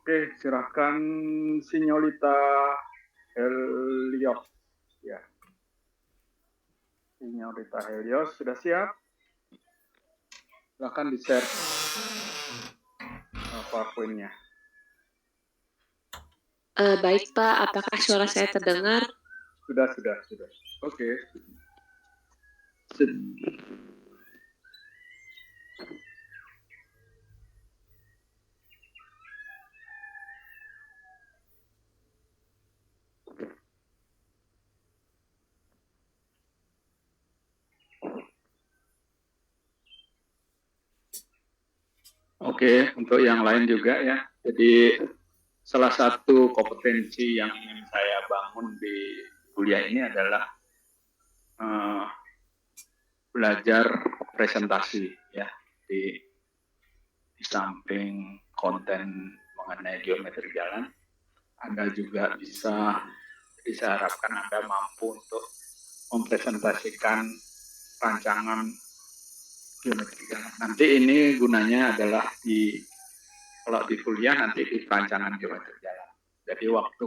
Oke, silakan Signolita Helios. Ya, Signolita Helios sudah siap? Silakan di-share PowerPoint-nya. Baik Pak, apakah suara saya terdengar? Sudah. Oke. Oke, untuk yang lain juga ya. Jadi salah satu kompetensi yang ingin saya bangun di kuliah ini adalah belajar presentasi ya di samping konten mengenai geometri jalan, Anda juga bisa, jadi saya harapkan Anda mampu untuk mempresentasikan rancangan geometri jalan. Nanti ini gunanya adalah kalau di kuliah nanti di perancangan geometri jalan. Jadi waktu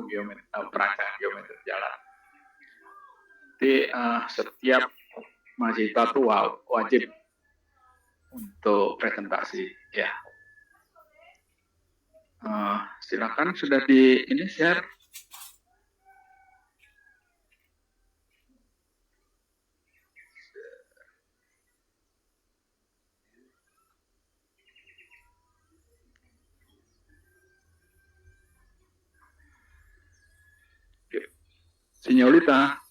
perancangan geometri jalan, jadi setiap mahasiswa itu wajib untuk presentasi ya. Silakan sudah di ini share. Signolita.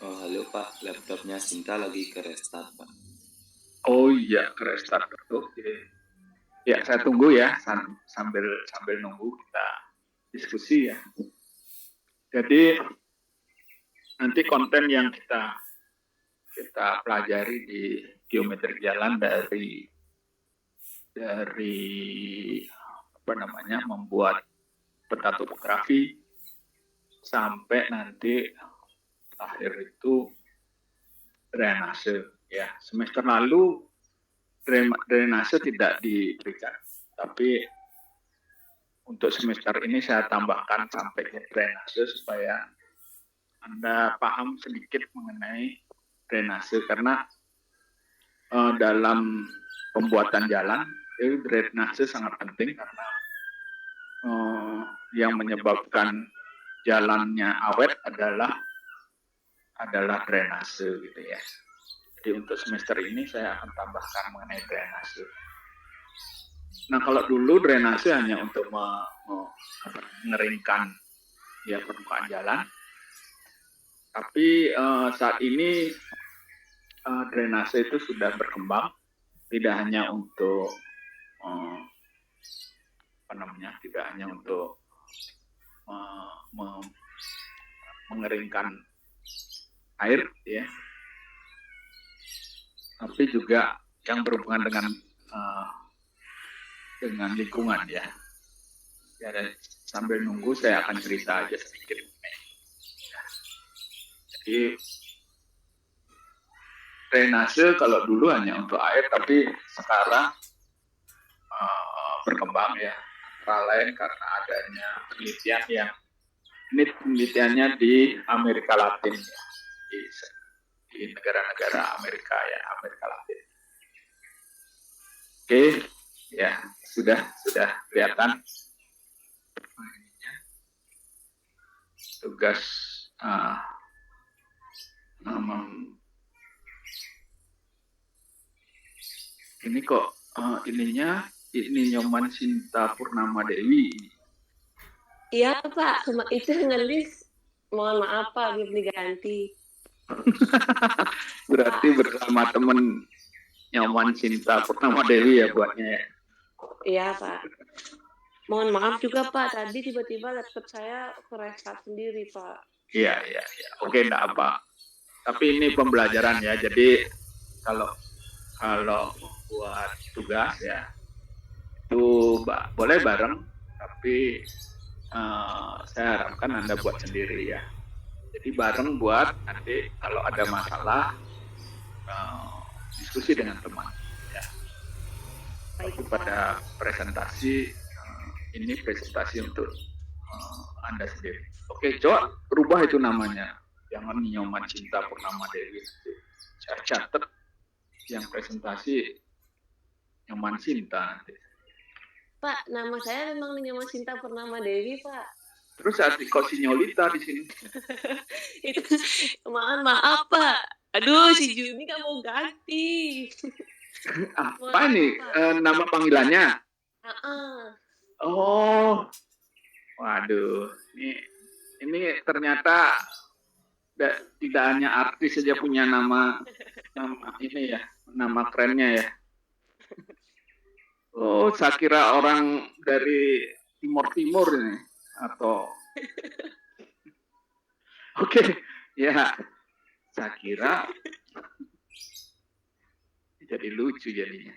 Oh, halo Pak, laptopnya Sinta lagi ke restart Pak. Oh iya, ke restart. Oke. Ya, saya tunggu ya sambil nunggu kita diskusi ya. Jadi nanti konten yang kita pelajari di geometri jalan dari membuat peta topografi sampai nanti akhir itu drainase ya. Semester lalu drainase tidak diberikan, tapi untuk semester ini saya tambahkan sampai ke drainase supaya Anda paham sedikit mengenai drainase, karena dalam pembuatan jalan itu drainase sangat penting, karena yang menyebabkan jalannya awet adalah drainase gitu ya. Jadi untuk semester ini saya akan tambahkan mengenai drainase. Nah, kalau dulu drainase hanya untuk mengeringkan ya permukaan jalan, tapi saat ini drainase itu sudah berkembang, tidak hanya untuk mengeringkan air ya, tapi juga yang berhubungan dengan lingkungan ya. Dan sambil nunggu saya akan cerita aja sedikit. Jadi drainase kalau dulu hanya untuk air, tapi sekarang berkembang ya, antara lain karena adanya penelitian yang ini penelitiannya di Amerika Latin ya, di negara-negara Amerika Latin. Oke, ya sudah kelihatan tugas ini kok ini Nyoman Sinta Purnama Dewi. Iya Pak, itu ngelis. Mohon maaf Pak, belum diganti. Berarti bersama temen Nyoman Sinta Purnama Dewi ya buatnya ya? Iya Pak. Mohon maaf juga Pak, tadi tiba-tiba laptop saya restart sendiri Pak. Iya. Oke, enggak apa. Tapi ini pembelajaran ya, jadi kalau buat tugas ya itu boleh bareng, tapi saya harapkan Anda buat sendiri ya. Jadi bareng buat nanti kalau ada masalah diskusi dengan teman ya. Baik pada presentasi ini presentasi untuk Anda sendiri. Oke, coba rubah itu namanya. Jangan Nyoman Cinta Purnama Dewi. Saya catat yang presentasi Nyoman Cinta nanti. Pak, nama saya memang Nyoman Cinta Purnama Dewi, Pak. Terus kok Sinyolita di sini? Itu maaf, Pak. Aduh, si Juni kan mau ganti. Apa ini nama panggilannya? Oh, waduh, ini ternyata tidak hanya artis saja punya nama ini ya, nama kerennya ya. Oh, saya kira orang dari Timur ini atau oke, ya, saya kira jadi lucu jadinya.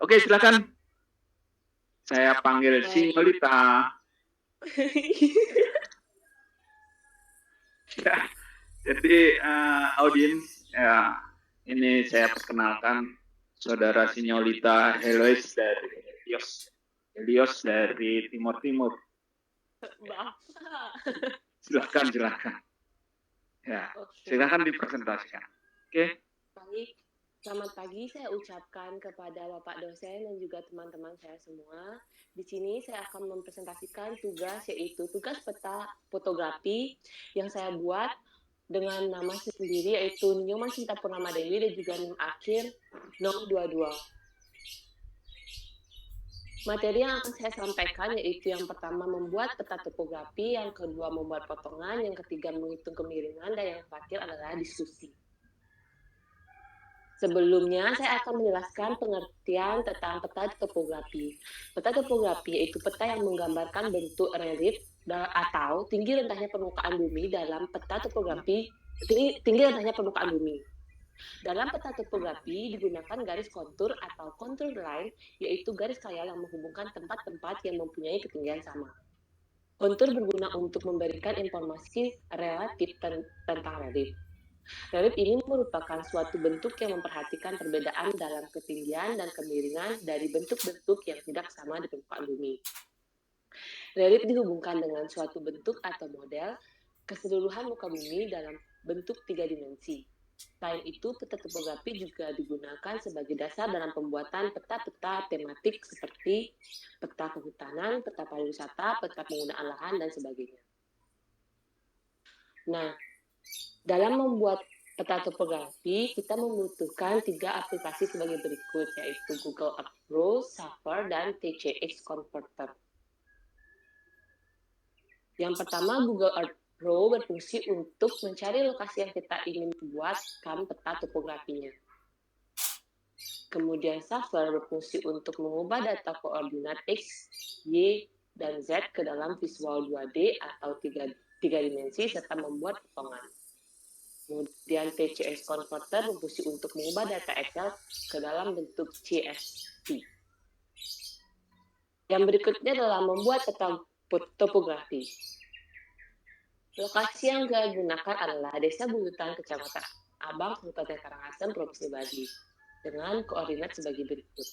Oke, silakan. Saya panggil Sinyolita. Ya, jadi audiens, ya, ini saya perkenalkan saudara Sinyolita Helios dari Helios dari Timur. Silakan. Ya, silakan dipresentasikan. Oke. Baik. Selamat pagi saya ucapkan kepada Bapak dosen dan juga teman-teman saya semua. Di sini saya akan mempresentasikan tugas, yaitu tugas peta fotografi yang saya buat dengan nama sendiri, yaitu Nyoman Cinta Purnama Dewi dan juga NIM akhir 022. Materi yang akan saya sampaikan yaitu yang pertama membuat peta topografi, yang kedua membuat potongan, yang ketiga menghitung kemiringan, dan yang terakhir adalah diskusi. Sebelumnya, saya akan menjelaskan pengertian tentang peta topografi. Peta topografi yaitu peta yang menggambarkan bentuk relief atau tinggi rendahnya permukaan bumi dalam peta topografi, tinggi rendahnya permukaan bumi. Dalam peta topografi digunakan garis kontur atau contour line, yaitu garis khayal yang menghubungkan tempat-tempat yang mempunyai ketinggian sama. Kontur berguna untuk memberikan informasi relatif tentang relief. Relief ini merupakan suatu bentuk yang memperhatikan perbedaan dalam ketinggian dan kemiringan dari bentuk-bentuk yang tidak sama di permukaan bumi. Relief dihubungkan dengan suatu bentuk atau model keseluruhan muka bumi dalam bentuk 3 dimensi. Selain itu, peta topografi juga digunakan sebagai dasar dalam pembuatan peta-peta tematik seperti peta kehutanan, peta pariwisata, peta penggunaan lahan, dan sebagainya. Nah, dalam membuat peta topografi, kita membutuhkan 3 aplikasi sebagai berikut, yaitu Google Earth Pro, Safari, dan TCX Converter. Yang pertama, Google Earth Pro berfungsi untuk mencari lokasi yang kita ingin buatkan peta topografinya. Kemudian Safari berfungsi untuk mengubah data koordinat X, Y, dan Z ke dalam visual 2D atau 3 dimensi serta membuat potongan. Kemudian TCS Converter berfungsi untuk mengubah data Excel ke dalam bentuk CSV. Yang berikutnya adalah membuat peta topografi. Lokasi yang digunakan adalah Desa Bulutan, Kecamatan Abang, Kabupaten Karangasem, Provinsi Bali, dengan koordinat sebagai berikut.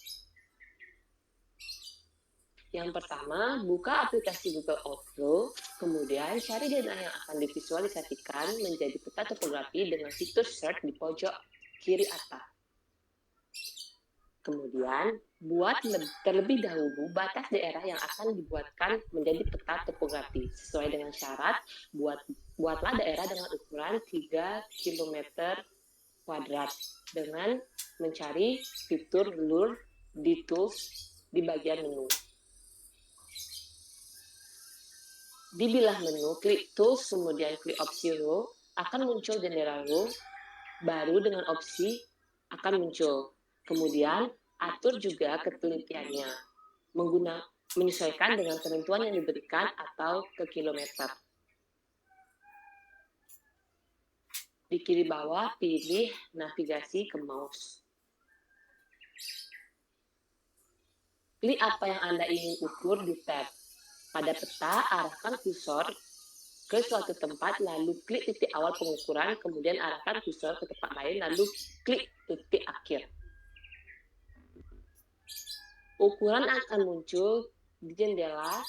Yang pertama, buka aplikasi Google Earth Pro, kemudian cari data yang akan divisualisasikan menjadi peta topografi dengan fitur search di pojok kiri atas. Kemudian, buat terlebih dahulu batas daerah yang akan dibuatkan menjadi peta topografi. Sesuai dengan syarat, buatlah daerah dengan ukuran 3 km kuadrat dengan mencari fitur Lure di tools di bagian menu. Di bilah menu, klik Tools, kemudian klik opsi Row, akan muncul jendela row baru dengan opsi akan muncul. Kemudian, atur juga ketelitiannya, menyesuaikan dengan ketentuan yang diberikan atau ke kilometer. Di kiri bawah, pilih navigasi ke mouse. Klik apa yang Anda ingin ukur di tab. Pada peta, arahkan kursor ke suatu tempat, lalu klik titik awal pengukuran, kemudian arahkan kursor ke tempat lain, lalu klik titik akhir. Ukuran akan muncul di jendela,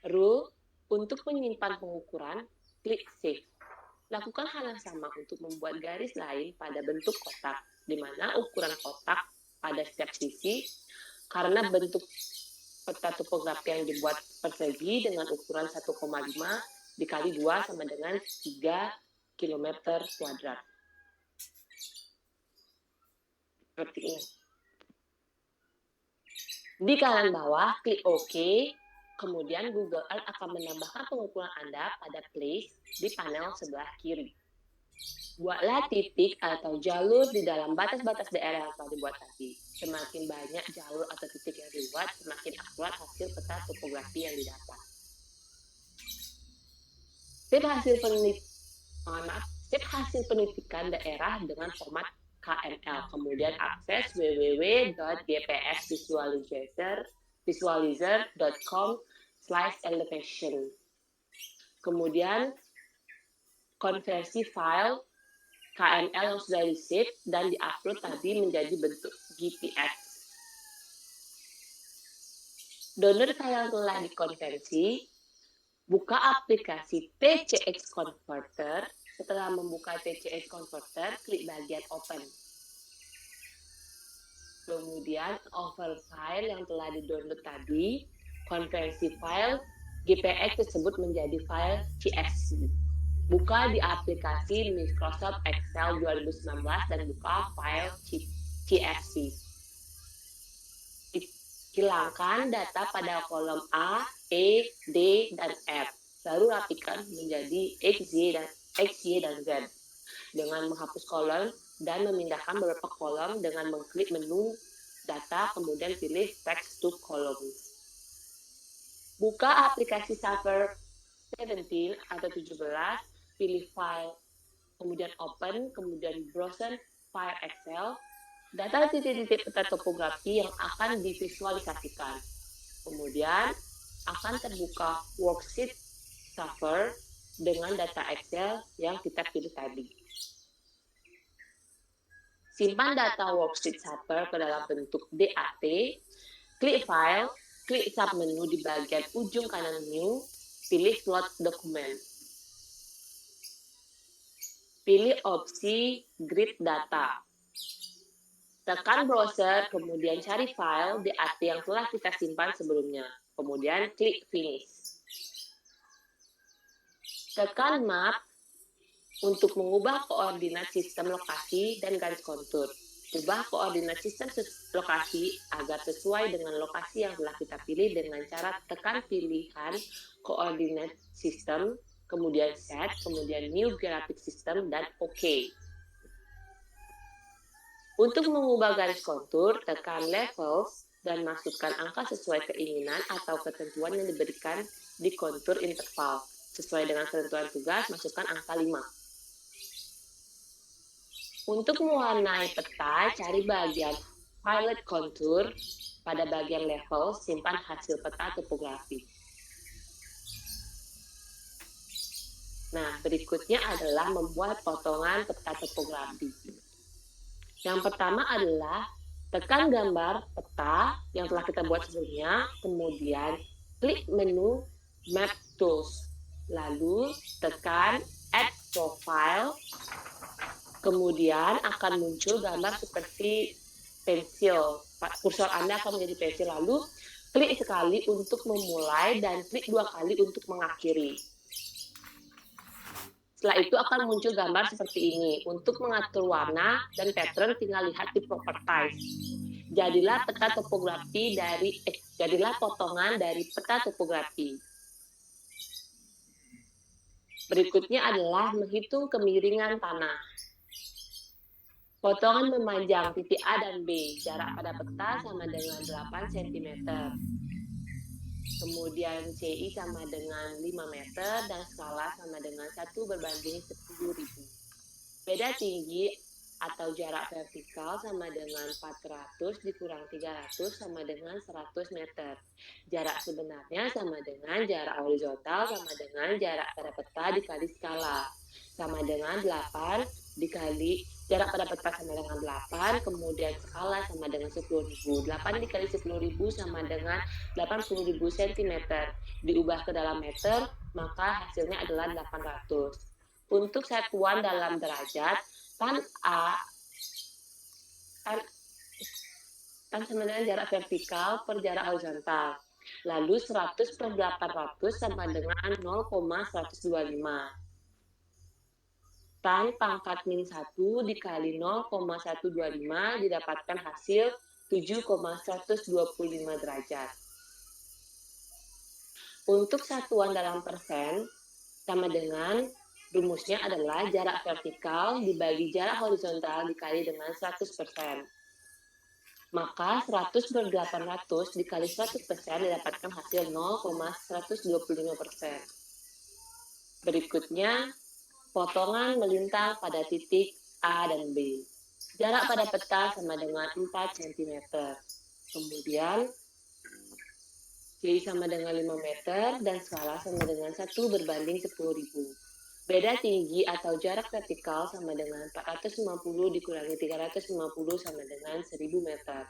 rule, untuk menyimpan pengukuran, klik Save. Lakukan hal yang sama untuk membuat garis lain pada bentuk kotak, di mana ukuran kotak pada setiap sisi, karena bentuk peta topografi yang dibuat persegi dengan ukuran 1,5 dikali 2 sama dengan 3 km kuadrat. Seperti ini. Di kanan bawah, klik OK. Kemudian Google Earth akan menambahkan pengukuran Anda pada place di panel sebelah kiri. Buatlah titik atau jalur di dalam batas-batas daerah yang telah dibuat tadi. Semakin banyak jalur atau titik yang dibuat, semakin akurat hasil peta topografi yang didapat. Sip hasil penelitian daerah dengan format KML. Kemudian akses www.gpsvisualizer.com/elevation. Kemudian konversi file KML yang sudah di-save dan di-upload tadi menjadi bentuk GPS. Download file yang telah dikonversi, buka aplikasi TCX Converter. Setelah membuka TCX Converter, klik bagian Open. Kemudian over file yang telah di-download tadi, konversi file GPX tersebut menjadi file CSV. Buka di aplikasi Microsoft Excel 2019 dan buka file CSV. Hilangkan data pada kolom A, E, D, dan F. Baru rapikan menjadi X, Y, dan Z. Dengan menghapus kolom dan memindahkan beberapa kolom dengan mengklik menu data, kemudian pilih text to columns. Buka aplikasi Suffer 17 atau 17, pilih file, kemudian open, kemudian browse file Excel, data titik-titik peta topografi yang akan divisualisasikan. Kemudian akan terbuka worksheet Suffer dengan data Excel yang kita pilih tadi. Simpan data worksheet Suffer ke dalam bentuk DAT, klik File, klik Submenu di bagian ujung kanan New, pilih Plot Document. Pilih opsi Grid Data. Tekan browser, kemudian cari file DAT yang telah kita simpan sebelumnya. Kemudian klik Finish. Tekan Map untuk mengubah koordinat sistem lokasi dan garis kontur. Ubah koordinat sistem lokasi agar sesuai dengan lokasi yang telah kita pilih dengan cara tekan pilihan koordinat sistem, kemudian Set, kemudian New Graphic System, dan OK. Untuk mengubah garis kontur, tekan Levels dan masukkan angka sesuai keinginan atau ketentuan yang diberikan di kontur interval. Sesuai dengan ketentuan tugas, masukkan angka 5. Untuk mewarnai peta, cari bagian Pilot Contour. Pada bagian level, simpan hasil peta topografi. Nah, berikutnya adalah membuat potongan peta topografi. Yang pertama adalah tekan gambar peta yang telah kita buat sebelumnya, kemudian klik menu Map Tools, lalu tekan Add Profile, kemudian akan muncul gambar seperti pensil. Kursor Anda akan menjadi pensil, lalu klik sekali untuk memulai dan klik 2 kali untuk mengakhiri. Setelah itu akan muncul gambar seperti ini. Untuk mengatur warna dan pattern tinggal lihat di Properties. Jadilah potongan dari peta topografi. Berikutnya adalah menghitung kemiringan tanah. Potongan memanjang titik A dan B, jarak pada peta sama dengan 8 cm. Kemudian CI sama dengan 5 meter dan skala sama dengan 1/10.000. Beda tinggi atau jarak vertikal sama dengan 400 dikurang 300 sama dengan 100 meter. Jarak sebenarnya sama dengan jarak horizontal sama dengan jarak pada peta dikali skala. Sama dengan 8 dikali jarak pada peta sama dengan 8, kemudian skala sama dengan 10.000. 8 dikali 10.000 sama dengan 80.000 cm. Diubah ke dalam meter, maka hasilnya adalah 800. Untuk satuan dalam derajat, tan A tan sama dengan jarak vertikal per jarak horizontal. Lalu 100 per 800 sama dengan 0,125. Tan pangkat min 1 dikali 0,125 didapatkan hasil 7,125 derajat. Untuk satuan dalam persen, sama dengan rumusnya adalah jarak vertikal dibagi jarak horizontal dikali dengan 100%. Maka 100 per 800 dikali 100% didapatkan hasil 0,125%. Berikutnya, potongan melintang pada titik A dan B. Jarak pada peta sama dengan 4 cm. Kemudian, C sama dengan 5 meter dan skala sama dengan 1 berbanding 10.000. Beda tinggi atau jarak vertikal sama dengan 450 dikurangi 350 sama dengan 1.000 meter.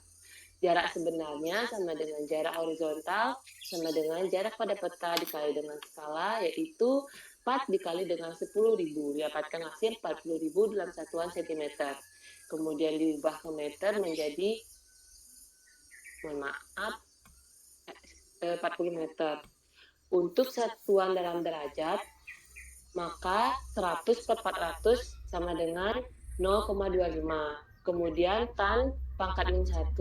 Jarak sebenarnya sama dengan jarak horizontal sama dengan jarak pada peta dikali dengan skala, yaitu 4 dikali dengan 10.000. Didapatkan hasil 40.000 dalam satuan cm. Kemudian diubah ke meter menjadi 40 meter. Untuk satuan dalam derajat, maka 100 per 400 sama dengan 0,25. Kemudian tan pangkat min 1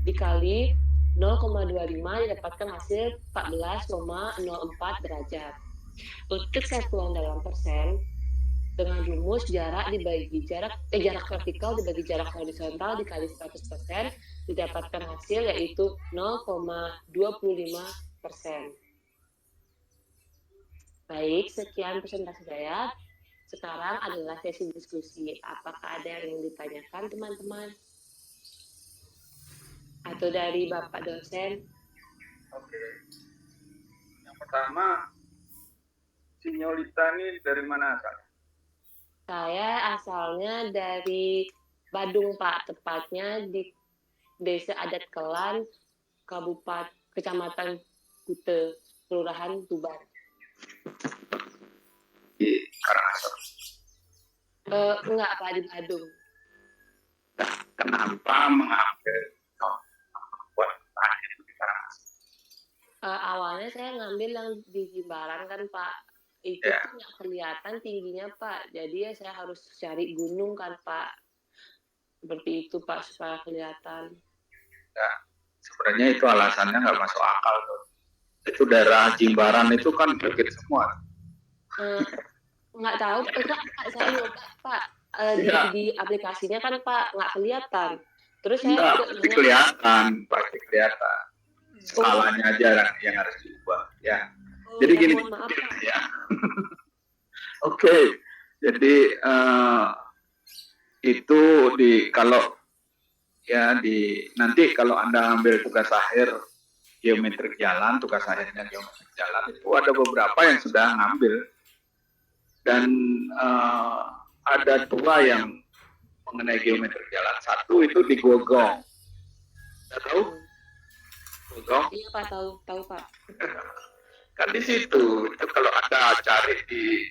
dikali 0,25 didapatkan hasil 14,04 derajat. Untuk satuan dalam persen, dengan rumus jarak vertikal dibagi jarak horizontal dikali 100% didapatkan hasil yaitu 0,25%. Baik, sekian presentasi saya. Sekarang adalah sesi diskusi. Apakah ada yang ingin ditanyakan, teman-teman? Atau dari Bapak dosen? Oke. Yang pertama, Sinyolita ini dari mana asalnya? Saya asalnya dari Badung, Pak. Tepatnya di Desa Adat Kelan, Kecamatan Kute, Kelurahan Tuban. Di Karangasem. Enggak, Pak, di Badung. Nah, kenapa mengambil buat tanya itu di Karangasem? Awalnya saya ngambil yang di Jimbaran kan, Pak. Itu Ya. tuh nggak kelihatan tingginya, Pak. Jadi ya saya harus cari gunung kan, Pak. Seperti itu, Pak, supaya kelihatan. Nah, sebenarnya itu alasannya nggak masuk akal tuh. Itu daerah Jimbaran itu kan bukit semua. Nggak tahu, Pak, saya nyoba, Pak. Iya. Di aplikasinya kan, Pak, nggak kelihatan. Terus saya Enggak, juga pasti kelihatan, pasti kelihatan. Skalanya aja yang harus diubah, ya. Jadi gini, mohon maaf, Pak. ya. Oke, jadi itu kalau nanti kalau Anda ambil tugas akhir geometrik jalan, tugas akhirnya geometrik jalan itu ada beberapa yang sudah ngambil dan ada 2 yang mengenai geometrik jalan. Satu itu di Gogong. Anda tahu? Gogong? Iya, Pak, tahu, Pak. Kan di situ itu kalau Anda cari di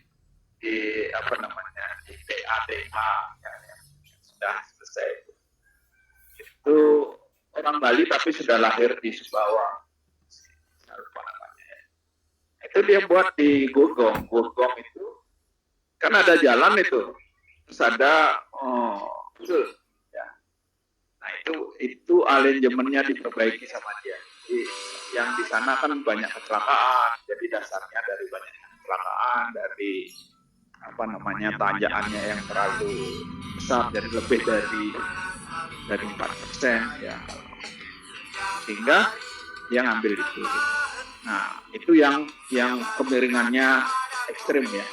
apa namanya di DADA ya, sudah selesai itu orang Bali tapi sudah lahir di Sumbawa, lupa namanya. Itu dia buat di Gogong itu kan ada jalan itu terus ada ya. Nah itu aranjemennya diperbaiki sama dia. Jadi, yang di sana kan banyak kecelakaan, jadi dasarnya dari banyak kecelakaan, dari apa namanya tanjakannya yang terlalu besar, jadi lebih dari 4% ya, sehingga dia ngambil itu. Nah itu yang kemiringannya ekstrim ya.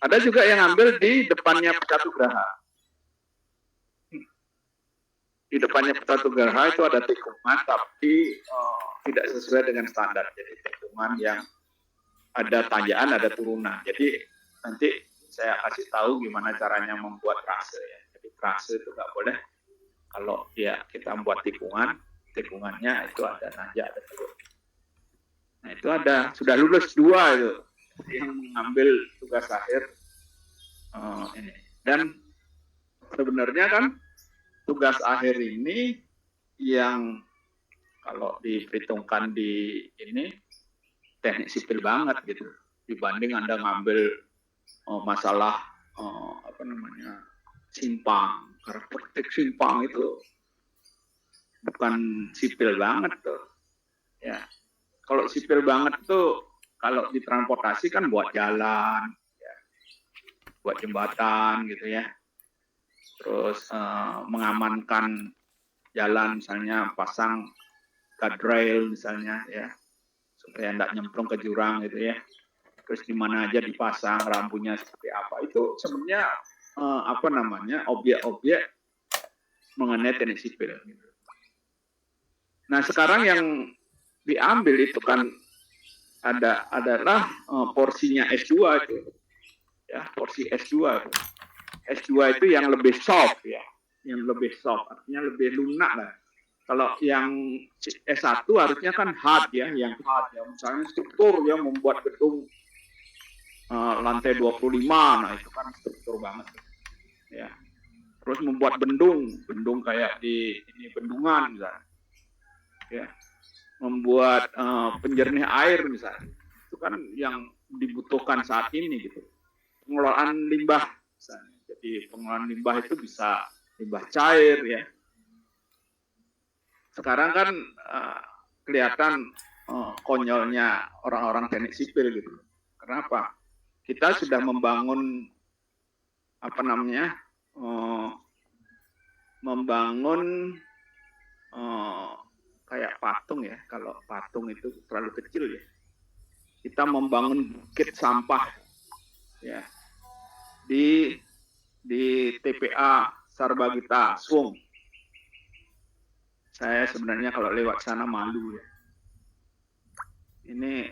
Ada juga yang ngambil di depannya Pecadugraha. di depannya peta tugas H itu ada tikungan tapi tidak sesuai dengan standar. Jadi tikungan yang ada tanjakan, ada turunan. Jadi nanti saya kasih tahu gimana caranya membuat trase ya. Jadi trase itu nggak boleh kalau ya kita membuat tikungannya itu ada nanjak, ada turun. Nah itu sudah lulus 2 itu yang mengambil tugas akhir ini. Dan sebenarnya kan tugas akhir ini yang kalau diperhitungkan di ini teknik sipil banget gitu dibanding Anda ngambil masalah simpang, karakteristik simpang itu bukan sipil banget tuh. Ya, kalau sipil banget tuh kalau di transportasi kan buat jalan, ya, buat jembatan gitu ya. Terus mengamankan jalan misalnya pasang guardrail misalnya ya supaya tidak nyemplung ke jurang gitu ya. Terus di mana aja dipasang rambunya seperti apa itu sebenarnya objek-objek mengenai teknik sipil. Gitu. Nah sekarang yang diambil itu kan adalah porsinya S2 itu ya porsi S2 itu. S2 itu yang lebih soft ya, yang lebih soft artinya lebih lunak lah. Kalau yang S1 harusnya kan hard ya, yang hard ya misalnya struktur yang membuat gedung lantai 25, nah itu kan struktur banget ya. Terus membuat bendung kayak di ini bendungan misalnya ya, membuat penjernih air misalnya itu kan yang dibutuhkan saat ini gitu. Pengelolaan limbah misalnya. Jadi pengelolaan limbah itu bisa limbah cair ya. Sekarang kan kelihatan konyolnya orang-orang teknik sipil gitu. Kenapa? Kita sudah membangun membangun kayak patung ya. Kalau patung itu terlalu kecil ya. Kita membangun bukit sampah ya di TPA Sarbagita Swung. Saya sebenarnya kalau lewat sana malu ya. Ini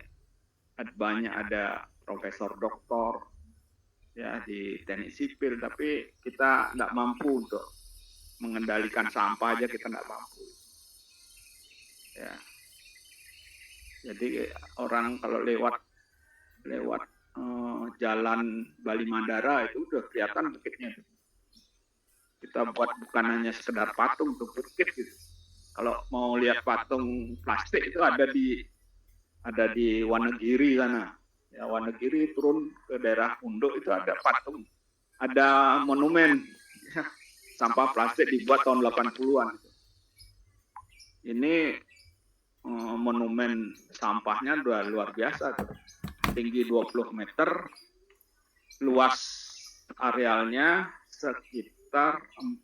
banyak ada profesor doktor ya di teknik sipil, tapi kita tidak mampu untuk mengendalikan sampah aja kita tidak mampu. Ya. Jadi orang kalau lewat jalan Bali Mandara itu udah kelihatan bukitnya. Kita buat bukan hanya sekedar patung untuk bukit gitu. Kalau mau lihat patung plastik itu ada di Wonogiri sana. Ya, Wonogiri turun ke daerah Unduk itu ada patung, ada monumen ya, sampah plastik dibuat tahun 80-an. Ini monumen sampahnya udah luar biasa tuh. Tinggi 20 meter, luas arealnya sekitar 40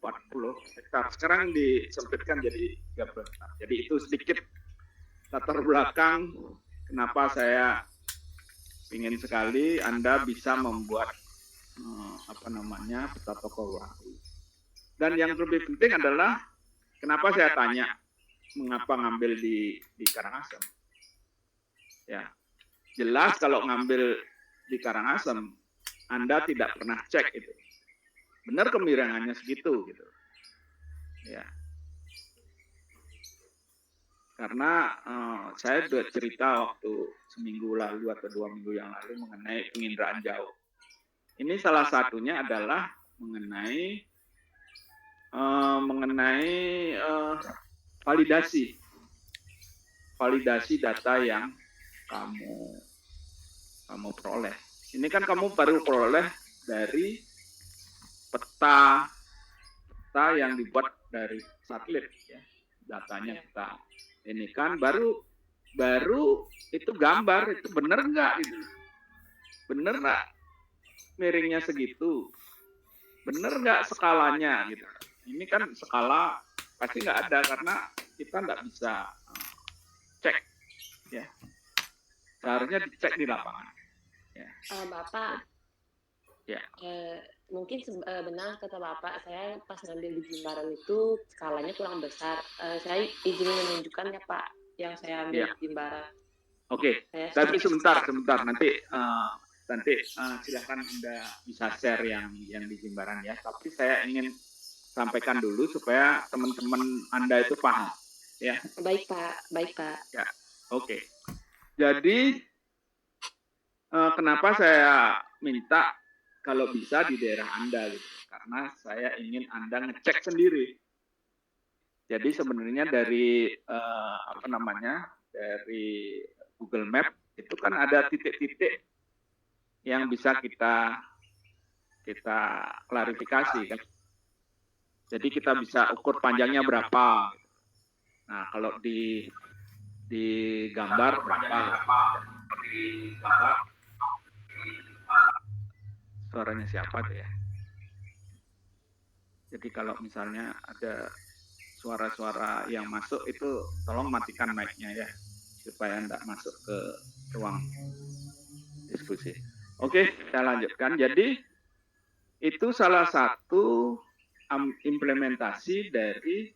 hektar. Sekarang disempitkan jadi 30 hektar. Jadi itu sedikit latar belakang kenapa saya ingin sekali Anda bisa membuat peta topografi. Dan yang lebih penting adalah kenapa saya tanya mengapa ngambil di Karangasem. Ya, jelas kalau ngambil di Karangasem Anda tidak pernah cek itu. Benar kemiringannya segitu gitu. Ya. Karena saya sudah cerita waktu seminggu lalu atau 2 minggu yang lalu mengenai penginderaan jauh. Ini salah satunya adalah mengenai validasi data yang kamu peroleh. Ini kan kamu baru peroleh dari peta yang dibuat dari satelit ya. Datanya kita ini kan baru itu gambar itu benar nggak itu? Benar nggak miringnya segitu? Benar nggak skalanya gitu? Ini kan skala pasti nggak ada karena kita nggak bisa cek ya. Seharusnya dicek di lapangan. Ya. Bapak, Ya. Mungkin benar kata Bapak, saya pas ngambil di Jimbaran itu skalanya kurang besar. Saya izin menunjukkan ya Pak, yang saya ambil Ya. di Jimbaran. Oke, tapi sebentar. Nanti silahkan Anda bisa share yang di Jimbaran ya. Tapi saya ingin sampaikan dulu supaya teman-teman Anda itu paham. Ya. Baik Pak. Ya. Oke. Jadi kenapa saya minta kalau bisa di daerah Anda gitu? Karena saya ingin Anda ngecek sendiri. Jadi sebenarnya dari dari Google Map itu kan ada titik-titik yang bisa kita klarifikasi kan. Jadi kita bisa ukur panjangnya berapa. Nah, kalau di gambar berapa. Suaranya siapa tuh ya? Jadi kalau misalnya ada suara-suara yang masuk itu tolong matikan mic-nya ya supaya tidak masuk ke ruang diskusi. Oke, saya lanjutkan. Jadi itu salah satu implementasi dari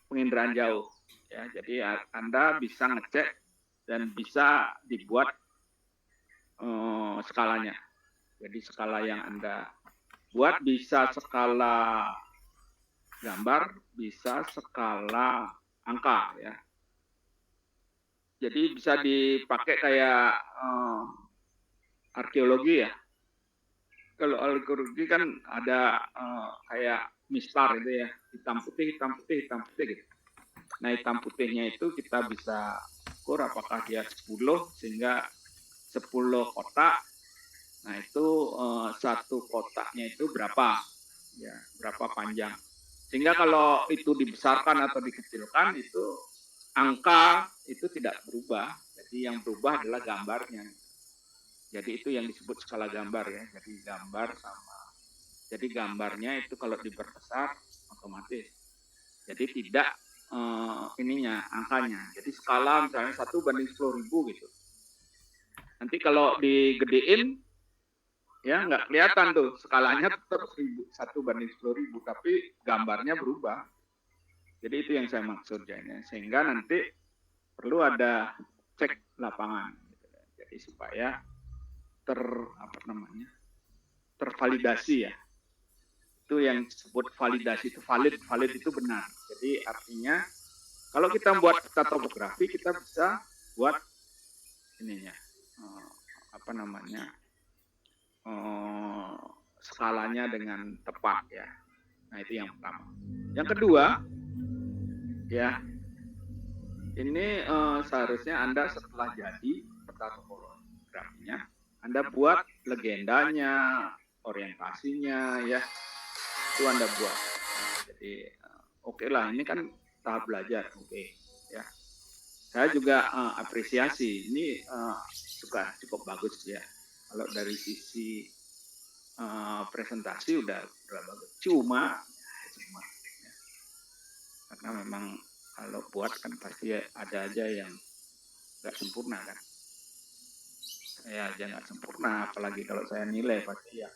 penginderaan jauh. Ya, jadi Anda bisa ngecek dan bisa dibuat skalanya. Jadi skala yang Anda buat bisa skala gambar, bisa skala angka ya. Jadi bisa dipakai kayak arkeologi ya. Kalau arkeologi kan ada kayak mistar itu ya, hitam putih gitu. Nah, hitam putihnya itu kita bisa ukur apakah dia 10 sehingga 10 kotak. Nah, itu satu kotaknya itu berapa? Ya, berapa panjang. Sehingga kalau itu dibesarkan atau dikecilkan itu angka itu tidak berubah. Jadi yang berubah adalah gambarnya. Jadi itu yang disebut skala gambar ya. Jadi gambarnya itu kalau diperbesar otomatis. Jadi tidak angkanya. Jadi skala misalnya 1:10.000 gitu. Nanti kalau digedein ya nggak kelihatan tuh skalanya tetap 1:10.000 tapi gambarnya berubah. Jadi itu yang saya maksud sehingga nanti perlu ada cek lapangan. Jadi supaya tervalidasi ya. Itu yang disebut validasi, itu valid itu benar. Jadi artinya kalau kita buat peta topografi kita bisa buat skalanya dengan tepat ya. Nah, itu yang pertama. Yang kedua ya, ini seharusnya Anda setelah jadi peta topografinya Anda buat legendanya, orientasinya ya. Itu Anda buat. Jadi oke lah, ini kan tahap belajar, oke ya. Saya juga apresiasi ini cukup bagus ya. Kalau dari sisi presentasi udah bagus. Cuma ya. Karena memang kalau buat kan pasti ada aja yang nggak sempurna kan. Saya aja nggak sempurna, apalagi kalau saya nilai pasti ya.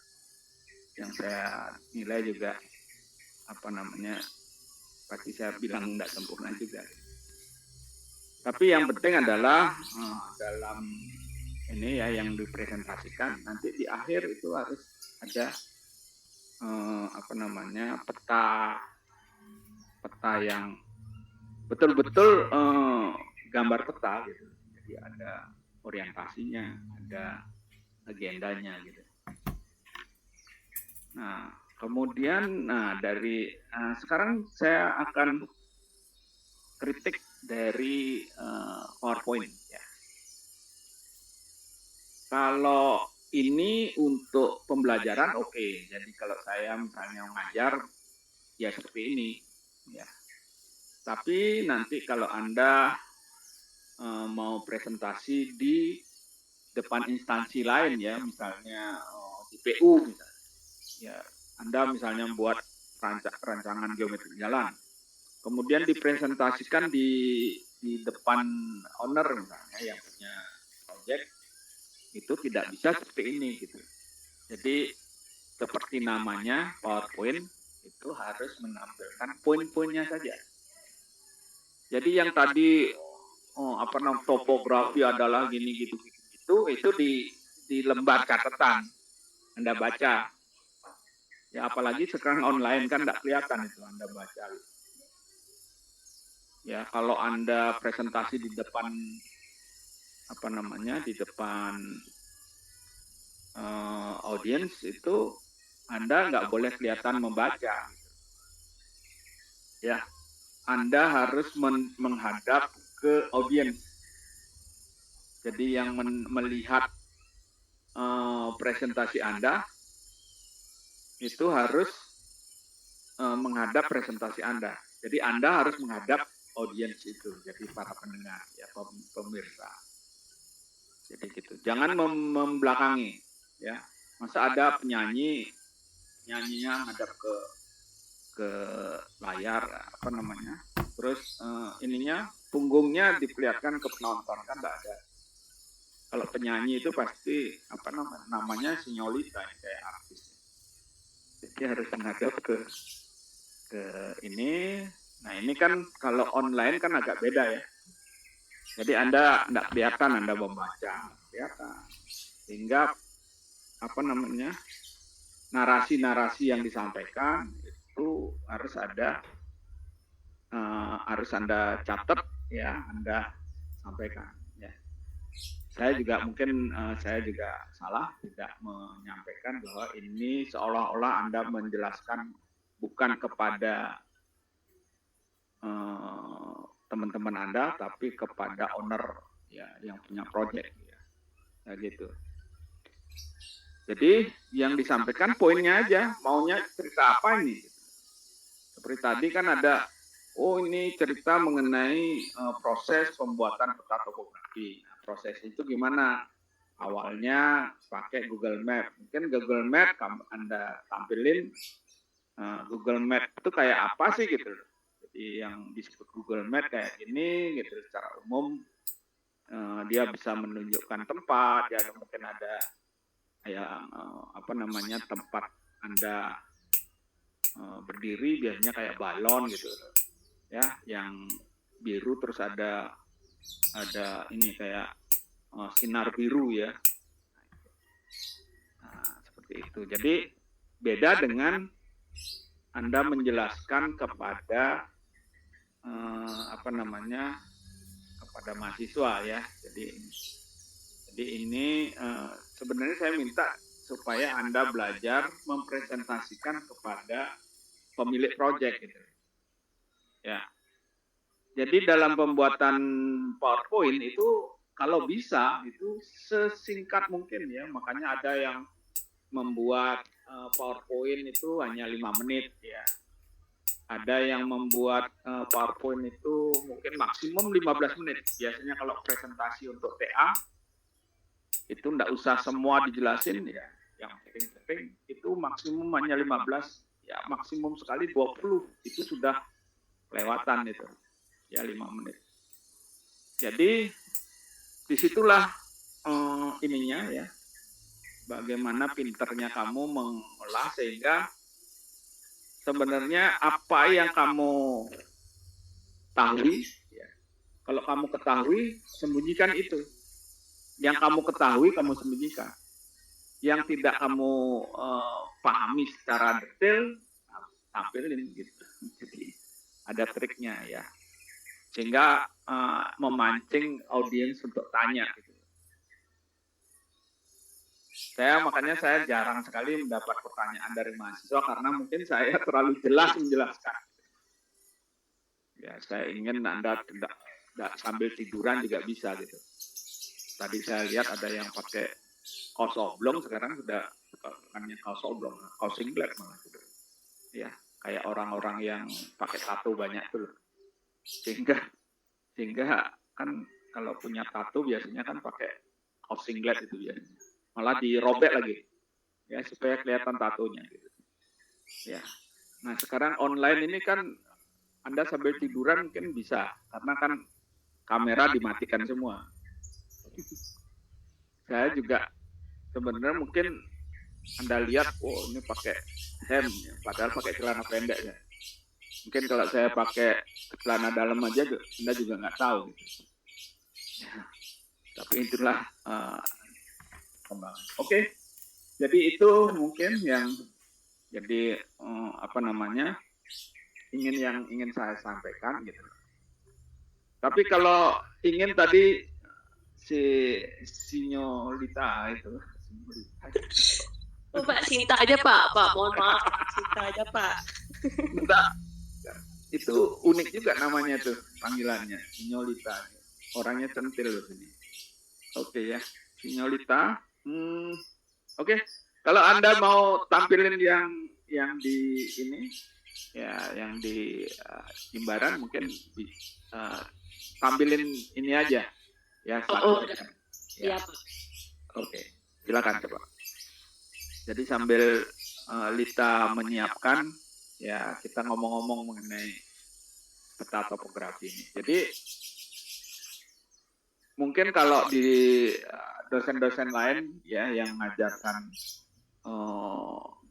Yang saya nilai juga pasti saya bilang nggak sempurna juga. Tapi yang penting adalah dalam ini ya yang dipresentasikan nanti di akhir itu harus ada peta yang betul-betul gambar peta gitu. Jadi ada orientasinya, ada legendanya gitu. Nah, kemudian dari sekarang saya akan kritik dari PowerPoint ya. Kalau ini untuk pembelajaran oke. Jadi kalau saya misalnya ngajar ya seperti ini ya. Tapi nanti kalau Anda mau presentasi di depan instansi lain ya, misalnya di PU misalnya. Ya, Anda misalnya buat rancangan geometri jalan. Kemudian dipresentasikan di depan owner misalnya yang punya proyek, itu tidak bisa seperti ini gitu. Jadi seperti namanya PowerPoint itu harus menampilkan poin-poinnya saja. Jadi yang tadi topografi adalah gini gitu itu di lembar catatan Anda baca. Ya apalagi sekarang online kan nggak kelihatan itu Anda baca. Ya kalau Anda presentasi di depan di depan audiens itu Anda nggak boleh kelihatan membaca. Ya, Anda harus menghadap ke audiens. Jadi yang melihat presentasi Anda itu harus menghadap presentasi Anda. Jadi Anda harus menghadap audiens itu, jadi para pendengar, ya pemirsa. Jadi gitu. Jangan membelakangi, ya. Masa ada penyanyi nyanyinya menghadap ke layar terus punggungnya diperlihatkan ke penonton, kan enggak ada. Kalau penyanyi itu pasti namanya sinyolita kayak artis. Jadi harus menghadap ke ini. Nah ini kan kalau online kan agak beda ya. Jadi Anda enggak kelihatan Anda membaca, kelihatan. Sehingga narasi-narasi yang disampaikan itu harus Anda catat ya, Anda sampaikan ya. Saya juga salah tidak menyampaikan bahwa ini seolah-olah Anda menjelaskan bukan kepada teman-teman Anda tapi kepada owner ya yang punya project ya gitu. Jadi yang disampaikan poinnya aja, maunya cerita apa ini? Seperti tadi kan ada, ini cerita mengenai proses pembuatan peta topografi. Nah, proses itu gimana? Awalnya pakai Google Map. Mungkin Google Map Anda tampilin Google Map itu kayak apa sih gitu. Jadi yang disebut Google Map kayak gini gitu secara umum dia bisa menunjukkan tempat, ya mungkin ada tempat Anda berdiri biasanya kayak balon gitu ya, yang biru terus ada ini kayak sinar biru ya. Nah, seperti itu. Jadi beda dengan Anda menjelaskan kepada kepada mahasiswa ya. Jadi ini sebenarnya saya minta supaya Anda belajar mempresentasikan kepada pemilik proyek gitu. Ya. Jadi dalam pembuatan PowerPoint itu kalau bisa itu sesingkat mungkin ya. Makanya ada yang membuat PowerPoint itu hanya 5 menit ya. Ada yang membuat PowerPoint itu mungkin maksimum 15 menit. Biasanya kalau presentasi untuk TA itu enggak usah semua dijelasin ya. Yang penting itu maksimum hanya 15, ya maksimum sekali 20 itu sudah kelewatan itu. Ya 5 menit. Jadi disitulah ininya ya. Bagaimana pinternya kamu mengolah sehingga sebenarnya apa yang kamu ketahui, ya, kalau kamu ketahui, sembunyikan itu. Yang kamu ketahui, kamu sembunyikan. Yang tidak kamu pahami secara detail, tampilin gitu. Jadi ada triknya ya. Sehingga memancing audiens untuk tanya. Gitu. Makanya saya jarang sekali mendapat pertanyaan dari mahasiswa karena mungkin saya terlalu jelas menjelaskan. Ya, saya ingin Anda tidak sambil tiduran juga bisa gitu. Tadi saya lihat ada yang pakai kaos oblong, sekarang sudah bukannya kaos oblong, kaos singlet malah gitu. Ya, kayak orang-orang yang pakai tato banyak tuh. Sehingga kan kalau punya tato biasanya kan pakai kaos singlet itu biasanya. Malah dirobek lagi ya supaya kelihatan tatonya gitu. Ya. Nah, sekarang online ini kan Anda sambil tiduran mungkin bisa karena kan kamera dimatikan semua. Saya juga sebenarnya mungkin Anda lihat, oh ini pakai hem, padahal pakai celana pendek ya. Mungkin kalau saya pakai celana dalam aja, Anda juga nggak tahu. Gitu. Ya, tapi itulah kembangan. Oke, jadi itu mungkin yang jadi ingin saya sampaikan gitu. Tapi kalau ingin tadi si Sinyolita itu, Oh, Pak, Sinta aja, Pak. Pak, mohon maaf. Sinta aja, Pak. Enggak, itu unik juga namanya tuh panggilannya, Sinyolita. Orangnya centil loh ini. Oke ya, Sinyolita. Oke. Kalau Anda mau tampilin yang di ini, ya yang di Jimbaran mungkin tampilin ini aja, ya satu aja. Iya, Ya. Pak. Oke, silakan coba. Jadi sambil Lita menyiapkan, ya kita ngomong-ngomong mengenai peta topografi ini. Jadi mungkin kalau di dosen-dosen lain ya yang mengajarkan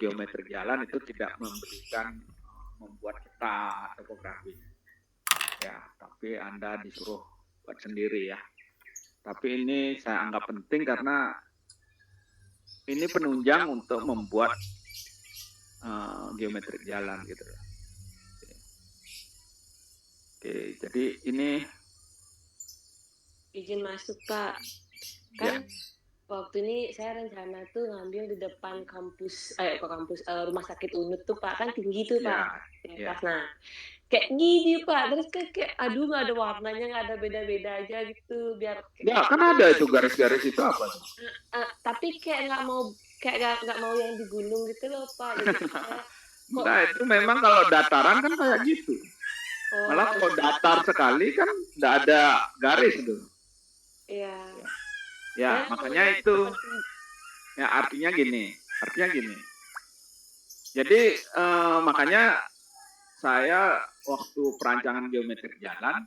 geometri jalan itu tidak memberikan membuat peta topografi, ya. Tapi Anda disuruh buat sendiri ya. Tapi ini saya anggap penting karena ini penunjang untuk membuat geometri jalan gitu. Oke, jadi ini Izin masuk, Pak. Kan waktu ini saya rencana tuh ngambil di depan rumah sakit Unut tuh, Pak. Kan tinggi tuh, Pak. Ya. Nah, kayak gini, Pak. Terus kayak aduh, nggak ada warnanya, nggak ada beda-beda aja gitu. Biar Ya, kan ada itu garis-garis itu apa? Tapi kayak nggak mau yang di gunung gitu loh, Pak. Jadi nah, itu memang kalau dataran kan kayak gitu. Malah kalau datar sekali kan nggak ada garis itu. Iya. Ya, makanya itu. Ya, artinya gini. Jadi makanya saya waktu perancangan geometri jalan